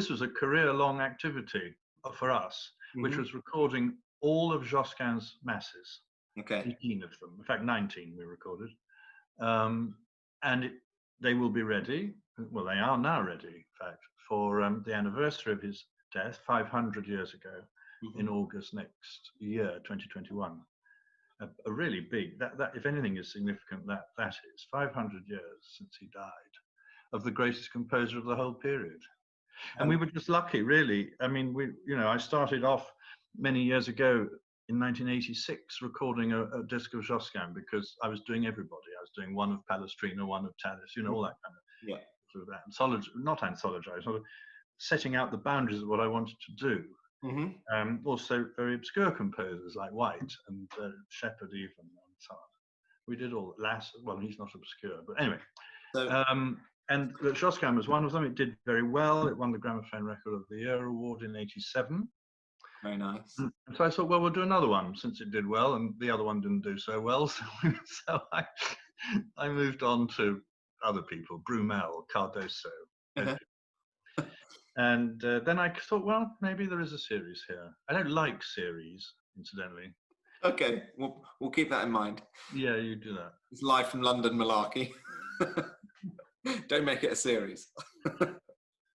was a career-long activity for us, which was recording all of Josquin's masses. Okay. 18 of them. In fact, 19 we recorded. They will be ready. Well, they are now ready, in fact, for the anniversary of his death 500 years ago in August next year, 2021. A really big, that if anything is significant, that is 500 years since he died, of the greatest composer of the whole period. And we were just lucky, really. I mean, I started off many years ago in 1986 recording a disc of Josquin because I was doing everybody. I was doing one of Palestrina, one of Tallis, all that kind of sort of not anthology, sort of setting out the boundaries of what I wanted to do. Also very obscure composers like White and Shepherd even and so on. We did all Lass. Well, he's not obscure, but anyway. And Josquin was one of them. It did very well. It won the Gramophone Record of the Year award in '87. Very nice. And so I thought, well, we'll do another one since it did well, and the other one didn't do so well. So I moved on to other people, Brumel, Cardoso. And then I thought, well, maybe there is a series here. I don't like series, incidentally. Okay, we'll keep that in mind. Yeah, you do that. It's live from London malarkey. Don't make it a series.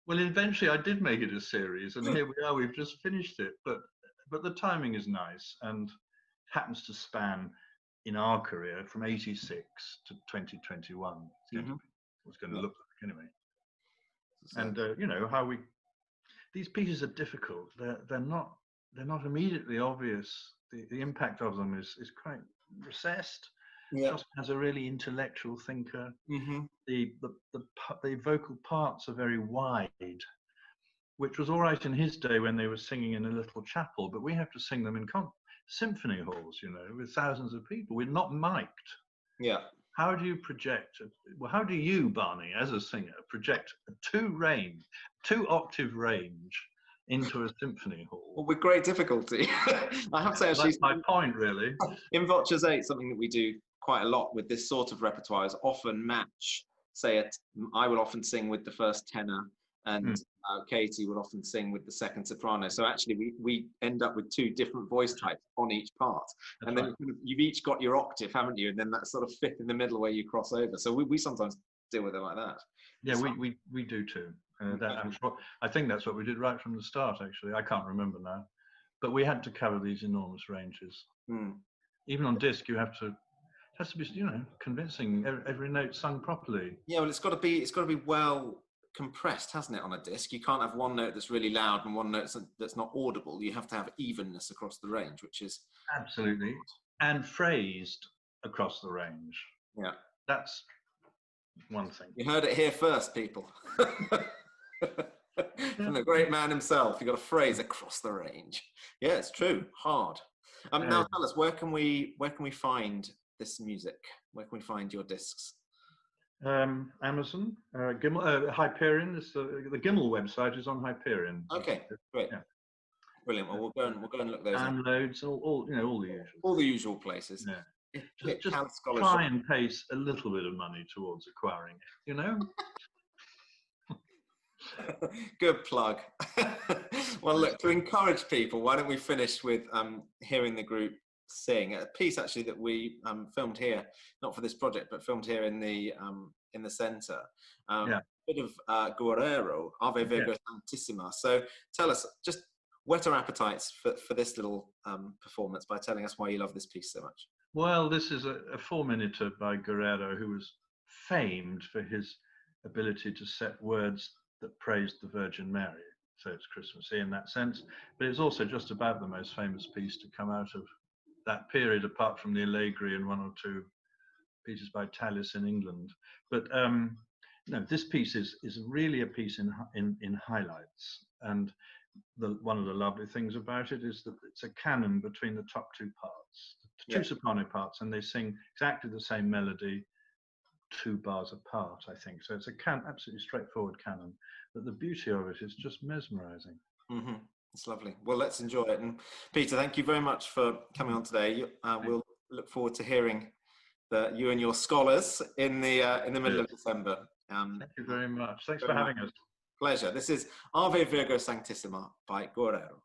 Well, eventually I did make it a series, and here we are. We've just finished it, but the timing is nice and happens to span in our career from '86 to 2021. It's going to look like anyway. And these pieces are difficult. They're not immediately obvious. The impact of them is quite recessed. Just as a really intellectual thinker. The vocal parts are very wide, which was all right in his day when they were singing in a little chapel, but we have to sing them in symphony halls, with thousands of people. We're not mic'd. Yeah. How do you project? Well, how do you, Barney, as a singer, project a two-octave range into a symphony hall? Well, with great difficulty. I have to say, actually, that's my point, really. In VOCES8, something that we do quite a lot with this sort of repertoire is often match. I will often sing with the first tenor, and Katie will often sing with the second soprano. So actually, we end up with two different voice types on each part. And then you've each got your octave, haven't you? And then that sort of fifth in the middle where you cross over. So we sometimes deal with it like that. Yeah, we do too. I think that's what we did right from the start, actually. I can't remember now. But we had to cover these enormous ranges. Even on disc, it has to be, convincing, every note sung properly. Yeah, well, it's got to be well compressed, hasn't it, on a disc? You can't have one note that's really loud and one note that's not audible. You have to have evenness across the range, which is absolutely, and phrased across the range. Yeah, that's one thing. You heard it here first, people. From the great man himself. You got a phrase across the range. Yeah, it's true. Hard. Now tell us, where can we find this music? Where can we find your discs? Amazon, Hyperion. The Gimel website is on Hyperion. Okay, great. Yeah. Brilliant. Well, we'll go and look those. Downloads, all the usual. All the usual places. Yeah. Just try and pace a little bit of money towards acquiring it. Good plug. Well, look, to encourage people, why don't we finish with hearing the group sing a piece actually that we filmed here, not for this project, but filmed here in the centre. A bit of Guerrero, Ave Virgo Santissima. So tell us, just whet our appetites for this little performance by telling us why you love this piece so much. Well, this is a 4-minuter by Guerrero, who was famed for his ability to set words that praised the Virgin Mary. So it's Christmassy in that sense, but it's also just about the most famous piece to come out of that period, apart from the Allegri and one or two pieces by Tallis in England. But no, this piece is really a piece in highlights. And one of the lovely things about it is that it's a canon between the top two parts, the two soprano parts, and they sing exactly the same melody 2 bars apart, I think. So it's a absolutely straightforward canon, but the beauty of it is just mesmerizing. Mm-hmm. It's lovely. Well, let's enjoy it. And Peter, thank you very much for coming on today. We'll look forward to hearing you and your scholars in the middle of December. Thank you very much. Thanks for having us. Pleasure. This is Ave Virgo Sanctissima by Guerrero.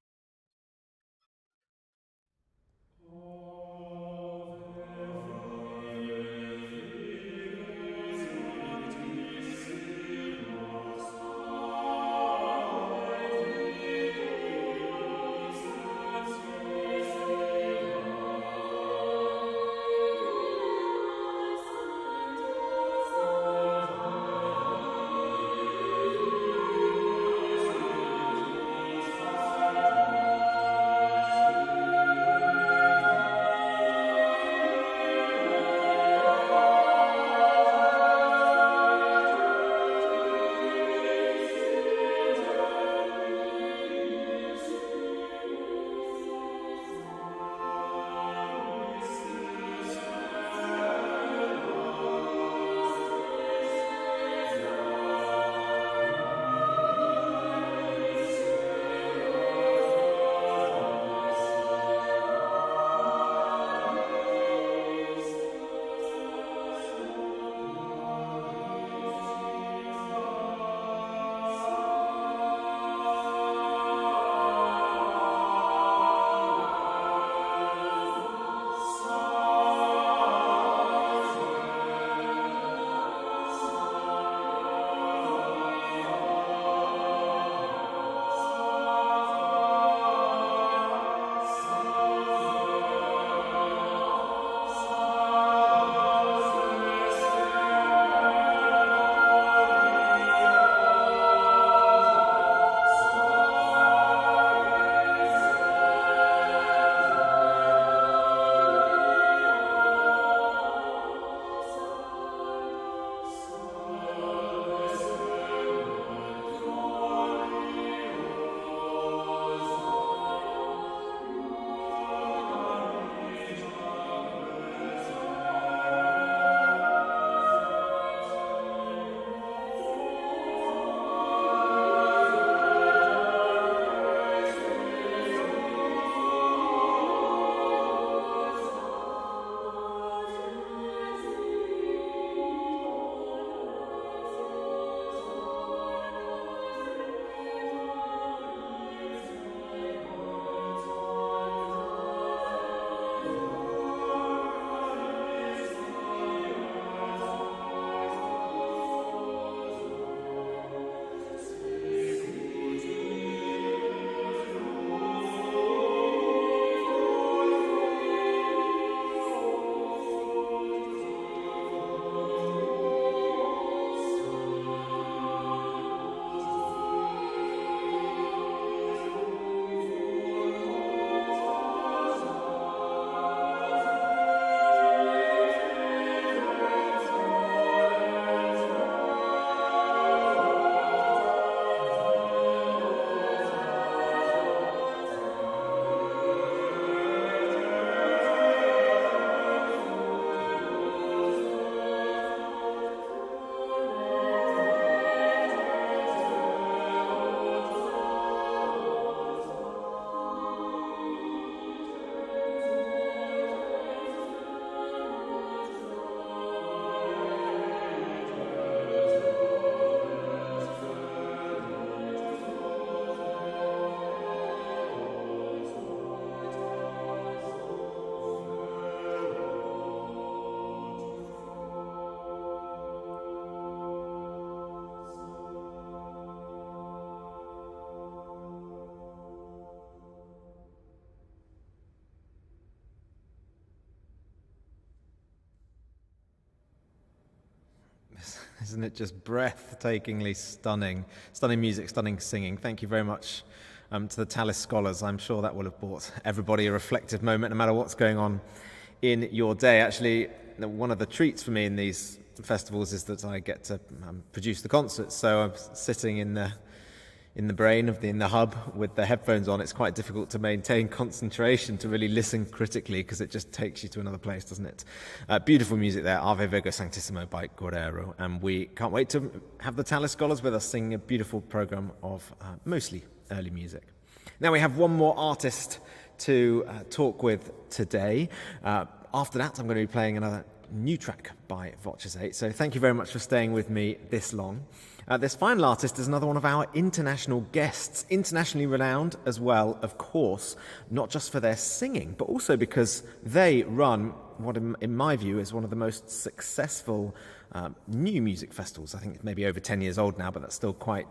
Isn't it just breathtakingly stunning? Stunning music, stunning singing. Thank you very much to the Tallis Scholars. I'm sure that will have brought everybody a reflective moment, no matter what's going on in your day. Actually, one of the treats for me in these festivals is that I get to produce the concerts. So I'm sitting in the brain of in the hub with the headphones on. It's quite difficult to maintain concentration, to really listen critically, because it just takes you to another place, doesn't it? Beautiful music there, Ave Virgo Sanctissimo by Guerrero, and we can't wait to have the Tallis Scholars with us singing a beautiful program of mostly early music. Now we have one more artist to talk with today. After that, I'm going to be playing another new track by VOCES8. So thank you very much for staying with me this long. This final artist is another one of our international guests, internationally renowned as well, of course, not just for their singing, but also because they run what, in my view, is one of the most successful new music festivals. I think it's maybe over 10 years old now, but that's still quite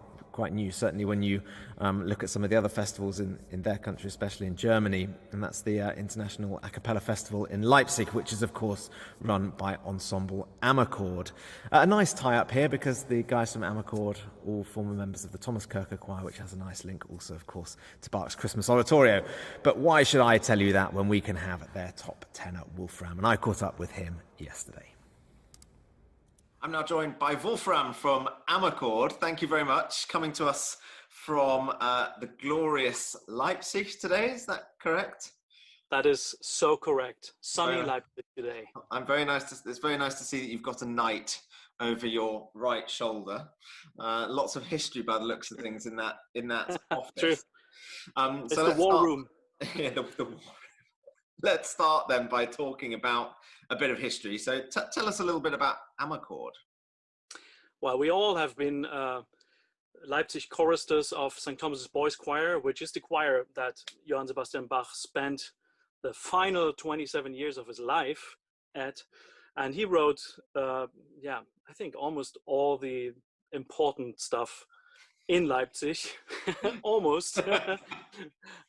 new, certainly when you look at some of the other festivals in their country, especially in Germany, and that's the International A Cappella Festival in Leipzig, which is, of course, run by Ensemble Amarcord. A nice tie-up here because the guys from Amarcord, all former members of the Thomas Kirker Choir, which has a nice link also, of course, to Bach's Christmas Oratorio. But why should I tell you that when we can have their top tenor, Wolfram? And I caught up with him yesterday. I'm now joined by Wolfram from Amarcord. Thank you very much. Coming to us from the glorious Leipzig today. Is that correct? That is so correct. Sunny Leipzig today. It's very nice to see that you've got a knight over your right shoulder. Lots of history by the looks of things in that office. True. It's so the war room. Yeah, the war room. Let's start then by talking about a bit of history. So tell us a little bit about Amarcord. Well, we all have been Leipzig choristers of St. Thomas's Boys Choir, which is the choir that Johann Sebastian Bach spent the final 27 years of his life at. And he wrote, I think almost all the important stuff in Leipzig, almost.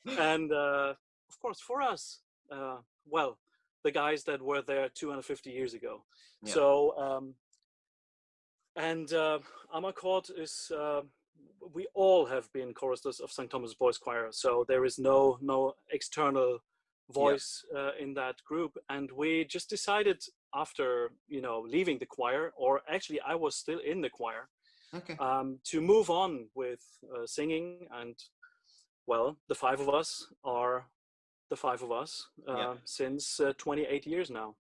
And of course, for us, the guys that were there 250 years ago. Yeah. So, Amarcord is, we all have been choristers of St. Thomas Boys Choir. So there is no external voice in that group. And we just decided after, leaving the choir, or actually I was still in the choir, to move on with singing. And the five of us are the five of us since 28 years now.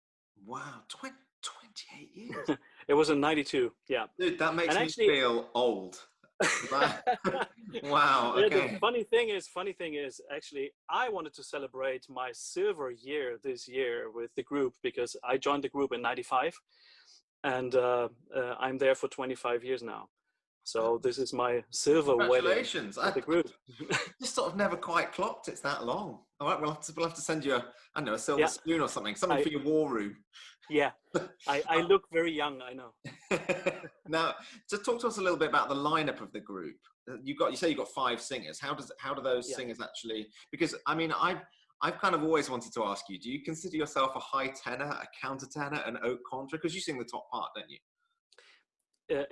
Wow, 28 years. It was in 92, yeah. Dude, that makes me feel old. Wow, okay. Yeah, the funny thing is, actually, I wanted to celebrate my silver year this year with the group because I joined the group in 95 and I'm there for 25 years now. So this is my silver wedding. Congratulations! The group. Just sort of never quite clocked it's that long. All right, we'll have to send you a silver spoon or something for your war room. Yeah, I look very young. I know. Now, just talk to us a little bit about the lineup of the group. You say you've got 5 singers. How do those singers actually? Because I mean, I've kind of always wanted to ask you: do you consider yourself a high tenor, a countertenor, an haute contre? Because you sing the top part, don't you?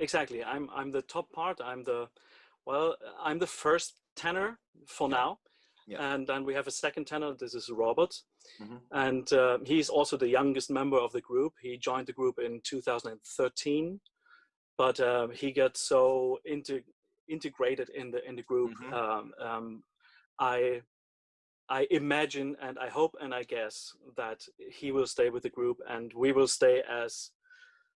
Exactly. I'm the top part. I'm the first tenor for now. Yeah. And then we have a second tenor. This is Robert. Mm-hmm. And he's also the youngest member of the group. He joined the group in 2013, but he got so integrated in the group. Mm-hmm. I imagine and I hope and I guess that he will stay with the group and we will stay as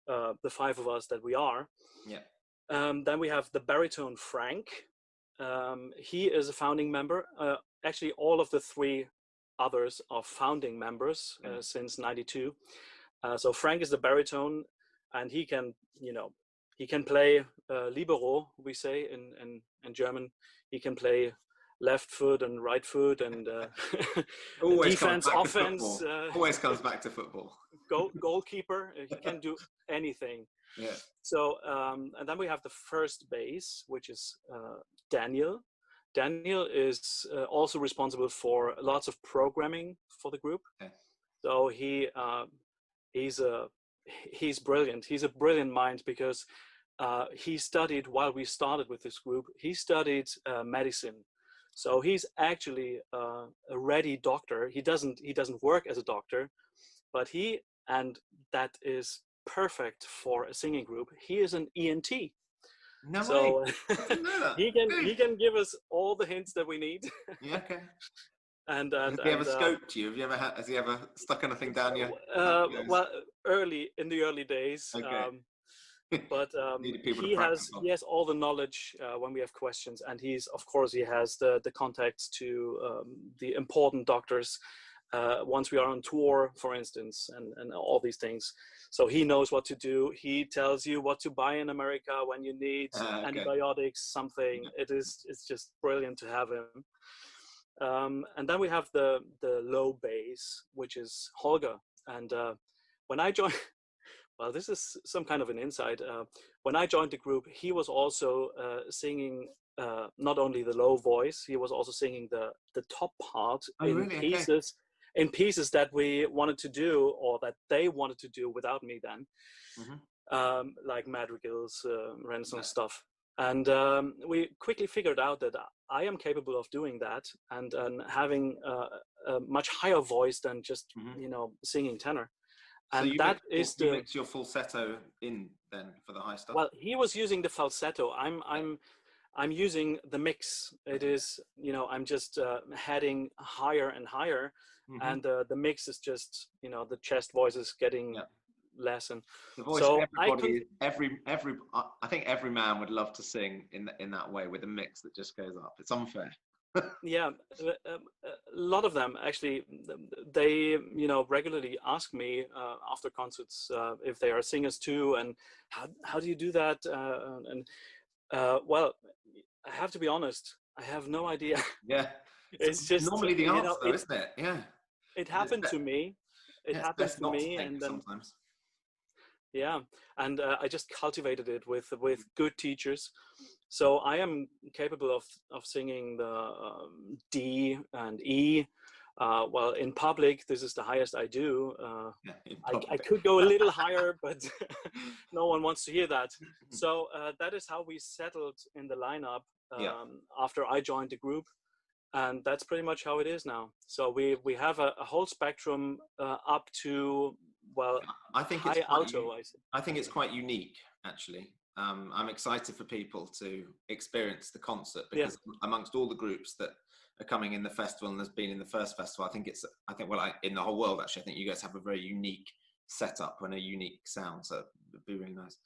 the 5 of us that we are. Yeah. Then we have the baritone Frank. He is a founding member. Actually, all of the 3 others are founding members since 92. So Frank is the baritone, and he can play libero, we say in German. He can play left foot and right foot and defense, offense. Always comes back to football. Goalkeeper. He can do anything. Yeah. So and then we have the first bass, which is Daniel. Daniel is also responsible for lots of programming for the group. Okay. So he's brilliant. He's a brilliant mind because he studied while we started with this group. He studied medicine. So he's actually a ready doctor. He doesn't work as a doctor, but and that is perfect for a singing group. He is an ENT. No way. he can give us all the hints that we need. Yeah, okay. And has he ever scoped you? Has he ever stuck anything down your? In the early days. Okay. But he has all the knowledge when we have questions, and he has the contacts to the important doctors once we are on tour, for instance, and all these things. So he knows what to do. He tells you what to buy in America when you need antibiotics, something. It's just brilliant to have him. And then we have the low bass, which is Holger. And when I joined, well, this is some kind of an insight. When I joined the group, he was also singing not only the low voice, he was also singing the top part in pieces that we wanted to do, or that they wanted to do without me then, like madrigals, Renaissance stuff. And we quickly figured out that I am capable of doing that and having a much higher voice than just singing tenor. And so you mix your falsetto in then for the high stuff. Well, he was using the falsetto. I'm using the mix. It is, I'm just heading higher and higher, and the mix is just, the chest voice is getting less. And the voice, so I think every man would love to sing in that way, with a mix that just goes up. It's unfair. Yeah, a lot of them actually, they regularly ask me after concerts if they are singers too, and how do you do that? Well, I have to be honest, I have no idea. Yeah, it's just normally the answer, though, isn't it? Yeah, it happened to me. It happened to me, and then sometimes. Yeah, and I just cultivated it with good teachers. So I am capable of singing the D and E. Well, in public, this is the highest I do. I could go a little higher, but no one wants to hear that. So that is how we settled in the lineup after I joined the group. And that's pretty much how it is now. So we have a whole spectrum up to, well, I think high alto. I think it's quite unique, actually. I'm excited for people to experience the concert, because amongst all the groups that are coming in the festival and has been in the first festival, I think in the whole world, actually, I think you guys have a very unique setup and a unique sound. So it'd be really nice.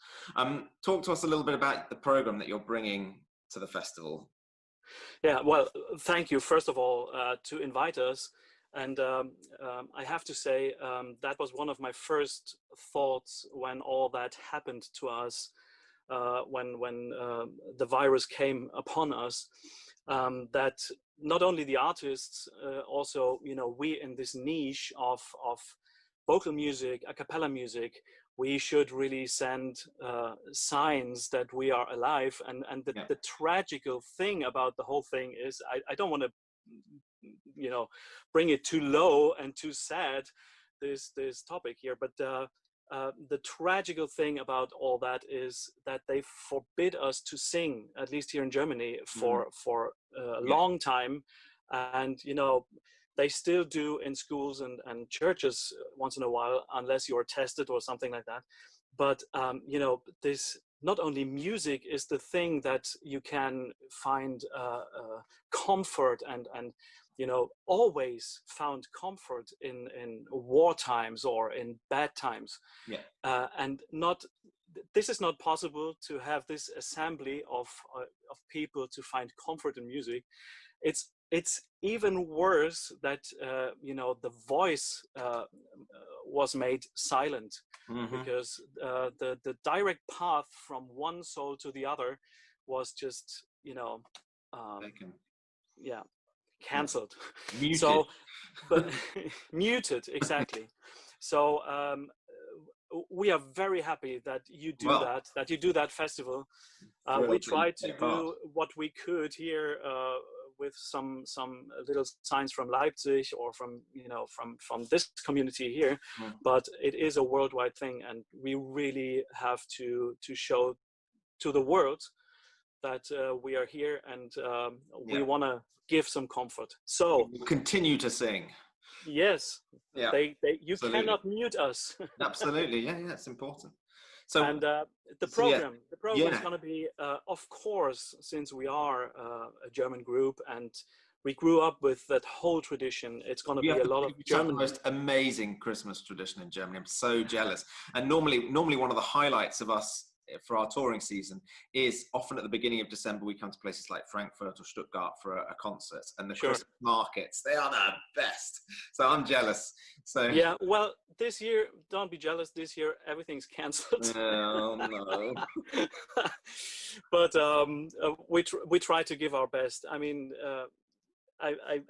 Talk to us a little bit about the program that you're bringing to the festival. Yeah, well, thank you, first of all, to invite us. And I have to say, that was one of my first thoughts when all that happened to us, when the virus came upon us, that not only the artists, also, we in this niche of vocal music, a cappella music, we should really send signs that we are alive. And the tragical thing about the whole thing is, I don't want to, bring it too low and too sad, this topic here, but the tragical thing about all that is that they forbid us to sing, at least here in Germany, for a long time. And they still do in schools and churches once in a while, unless you're tested or something like that. But this, not only music is the thing that you can find comfort and always found comfort in war times or in bad times. And this is not possible to have this assembly of people to find comfort in music. It's even worse that the voice was made silent, because the direct path from one soul to the other was just cancelled. Muted. So, but muted, exactly. So we are very happy that you do that you do that festival. We tried to do what we could here with some little signs from Leipzig or from this community here, but it is a worldwide thing, and we really have to show to the world that we are here, and we want to give some comfort. So we'll continue to sing. Yes, you cannot mute us. Absolutely, yeah, it's important. So, and the program is going to be, of course, since we are a German group and we grew up with that whole tradition, it's going to be a lot of German. The most amazing Christmas tradition in Germany. I'm so jealous. And normally one of the highlights of us for our touring season is often at the beginning of December. We come to places like Frankfurt or Stuttgart for a concert, and the Christmas markets, they are the best. So I'm jealous. So yeah, well, this year, don't be jealous. This year, everything's cancelled. Oh no. But we try to give our best. I mean, I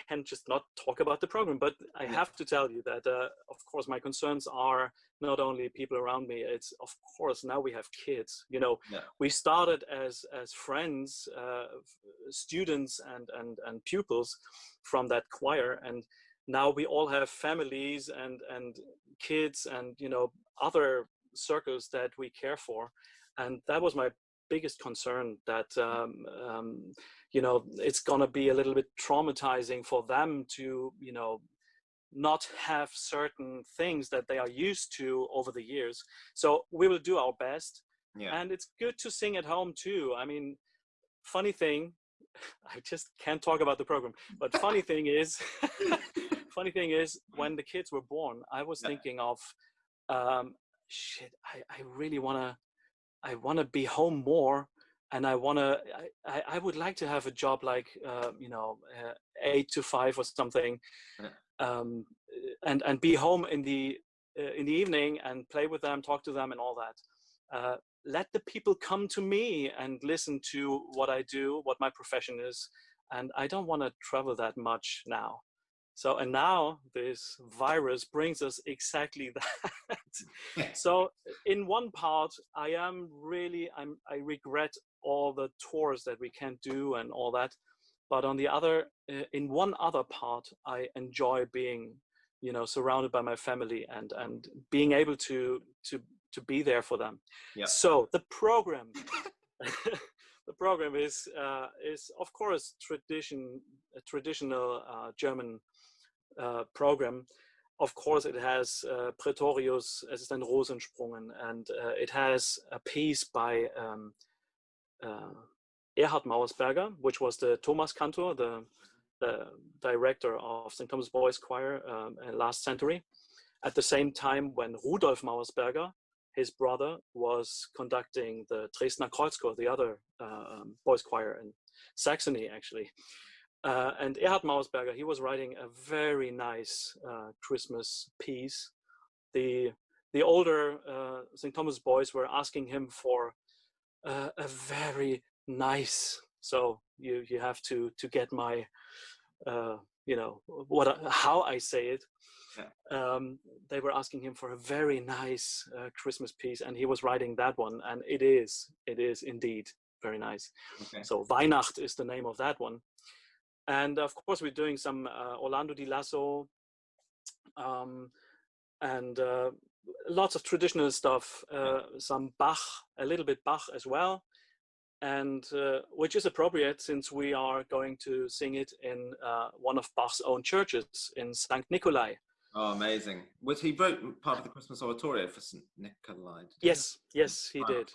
can't just not talk about the program, but I have to tell you that, of course, my concerns are not only people around me. It's, of course, now we have kids. You know, we started as friends, students and pupils from that choir, and now we all have families and kids and, you know, other circles that we care for. And that was my biggest concern, that you know, it's gonna be a little bit traumatizing for them to, you know, not have certain things that they are used to over the years. So we will do our best. And it's good to sing at home too. I mean, funny thing, I just can't talk about the program, but funny thing is when the kids were born, I was thinking of shit, I really wanna be home more, and I would like to have a job like you know, 8 to 5 or something, and be home in the evening and play with them, talk to them, and all that. Let the people come to me and listen to what I do, what my profession is, and I don't want to travel that much now. So, and now this virus brings us exactly that. So in one part, I regret all the tours that we can't do and all that. But on the other, in one other part, I enjoy being, you know, surrounded by my family and being able to be there for them. So the program, the program is of course a traditional German program. Of course, it has Praetorius, es ist ein Rosensprungen, and it has a piece by Erhard Mauersberger, which was the Thomas Cantor, the director of St. Thomas Boys Choir last century. At the same time, when Rudolf Mauersberger, his brother, was conducting the Dresdner Kreuzchor, the other boys choir in Saxony, actually. And Erhard Mauersberger, he was writing a very nice Christmas piece. The older St. Thomas boys were asking him for a very nice, so you have to get my you know, how I say it. They were asking him for a very nice Christmas piece, and he was writing that one, and it is indeed very nice. So Weihnacht is the name of that one. And of course, we're doing some Orlando di Lasso, and lots of traditional stuff, some Bach, a little bit Bach as well, and which is appropriate since we are going to sing it in one of Bach's own churches in St. Nikolai. Oh, amazing. He wrote part of the Christmas oratorio for St. Nikolai. Yes, he did.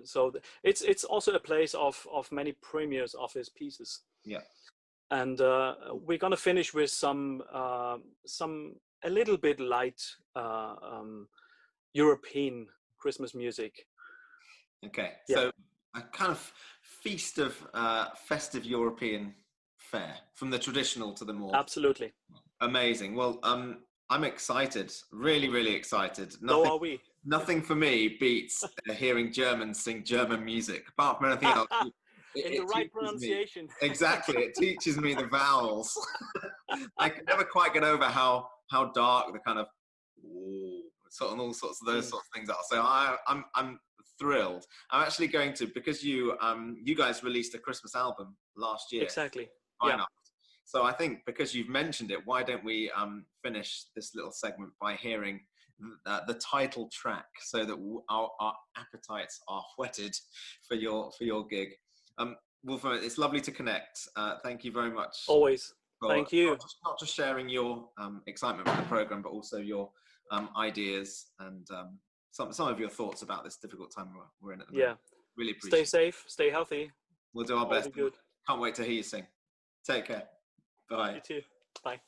So it's also a place of many premieres of his pieces. And we're going to finish with some a little bit light European Christmas music. So a kind of feast of festive European fare, from the traditional to the more. Absolutely. Amazing. Well, I'm excited, really excited. So are we. Nothing for me beats hearing Germans sing German music, apart from anything else. In the right pronunciation. Exactly, it teaches me the vowels. I can never quite get over how dark the kind of sort of all sorts of those sorts of things are. So I'm thrilled. I'm actually going to, because you guys released a Christmas album last year. Exactly. Why not? So I think because you've mentioned it, why don't we finish this little segment by hearing the title track, so that our appetites are whetted for your gig. Wolfram, it's lovely to connect. Thank you very much. Always. Thank you. Not just sharing your excitement for the program, but also your ideas and some of your thoughts about this difficult time we're in at the moment. Really appreciate Stay safe, stay healthy. We'll do our best. Good. Can't wait to hear you sing. Take care. Bye. You too. Bye.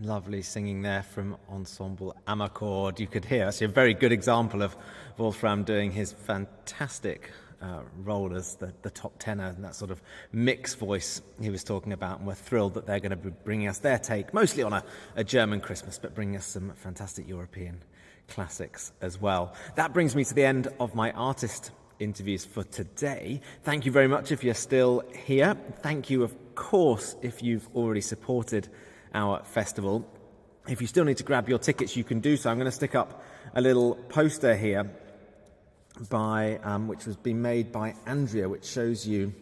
Lovely singing there from Ensemble Amarcord. You could hear, actually a very good example of Wolfram doing his fantastic role as the top tenor and that sort of mixed voice he was talking about. And we're thrilled that they're going to be bringing us their take, mostly on a German Christmas, but bringing us some fantastic European classics as well. That brings me to the end of my artist interviews for today. Thank you very much if you're still here. Thank you, of course, if you've already supported our festival. If you still need to grab your tickets, you can do so. I'm going to stick up a little poster here which has been made by Andrea, which shows you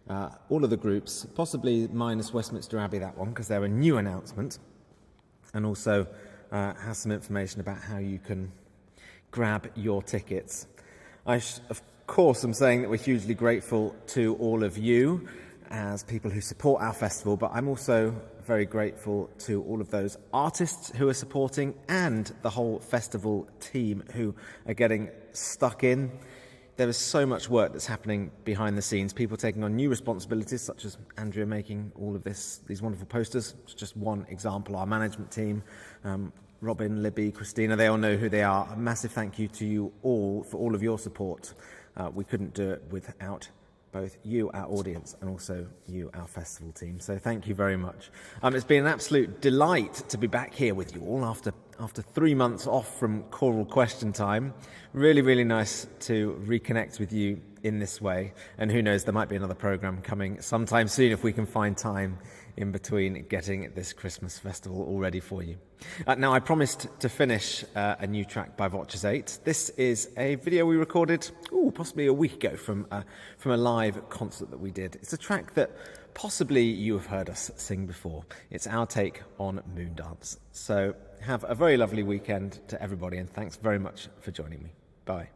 all of the groups, possibly minus Westminster Abbey, that one, because they're a new announcement, and also has some information about how you can grab your tickets. Of course, I'm saying that we're hugely grateful to all of you as people who support our festival, but I'm also very grateful to all of those artists who are supporting and the whole festival team who are getting stuck in. There is so much work that's happening behind the scenes, people taking on new responsibilities, such as Andrea making all of these wonderful posters. It's just one example. Our management team, Robin, Libby, Christina, they all know who they are. A massive thank you to you all for all of your support. We couldn't do it without both you, our audience, and also you, our festival team. So thank you very much. It's been an absolute delight to be back here with you all after 3 months off from Choral Question Time. Really, really nice to reconnect with you in this way. And who knows, there might be another programme coming sometime soon if we can find time in between getting this Christmas festival all ready for you. Now, I promised to finish a new track by VOCES8. This is a video we recorded, possibly a week ago from a live concert that we did. It's a track that possibly you have heard us sing before. It's our take on Moondance. So have a very lovely weekend to everybody, and thanks very much for joining me. Bye.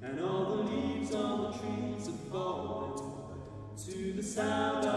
And all the leaves on the trees are falling to the sound of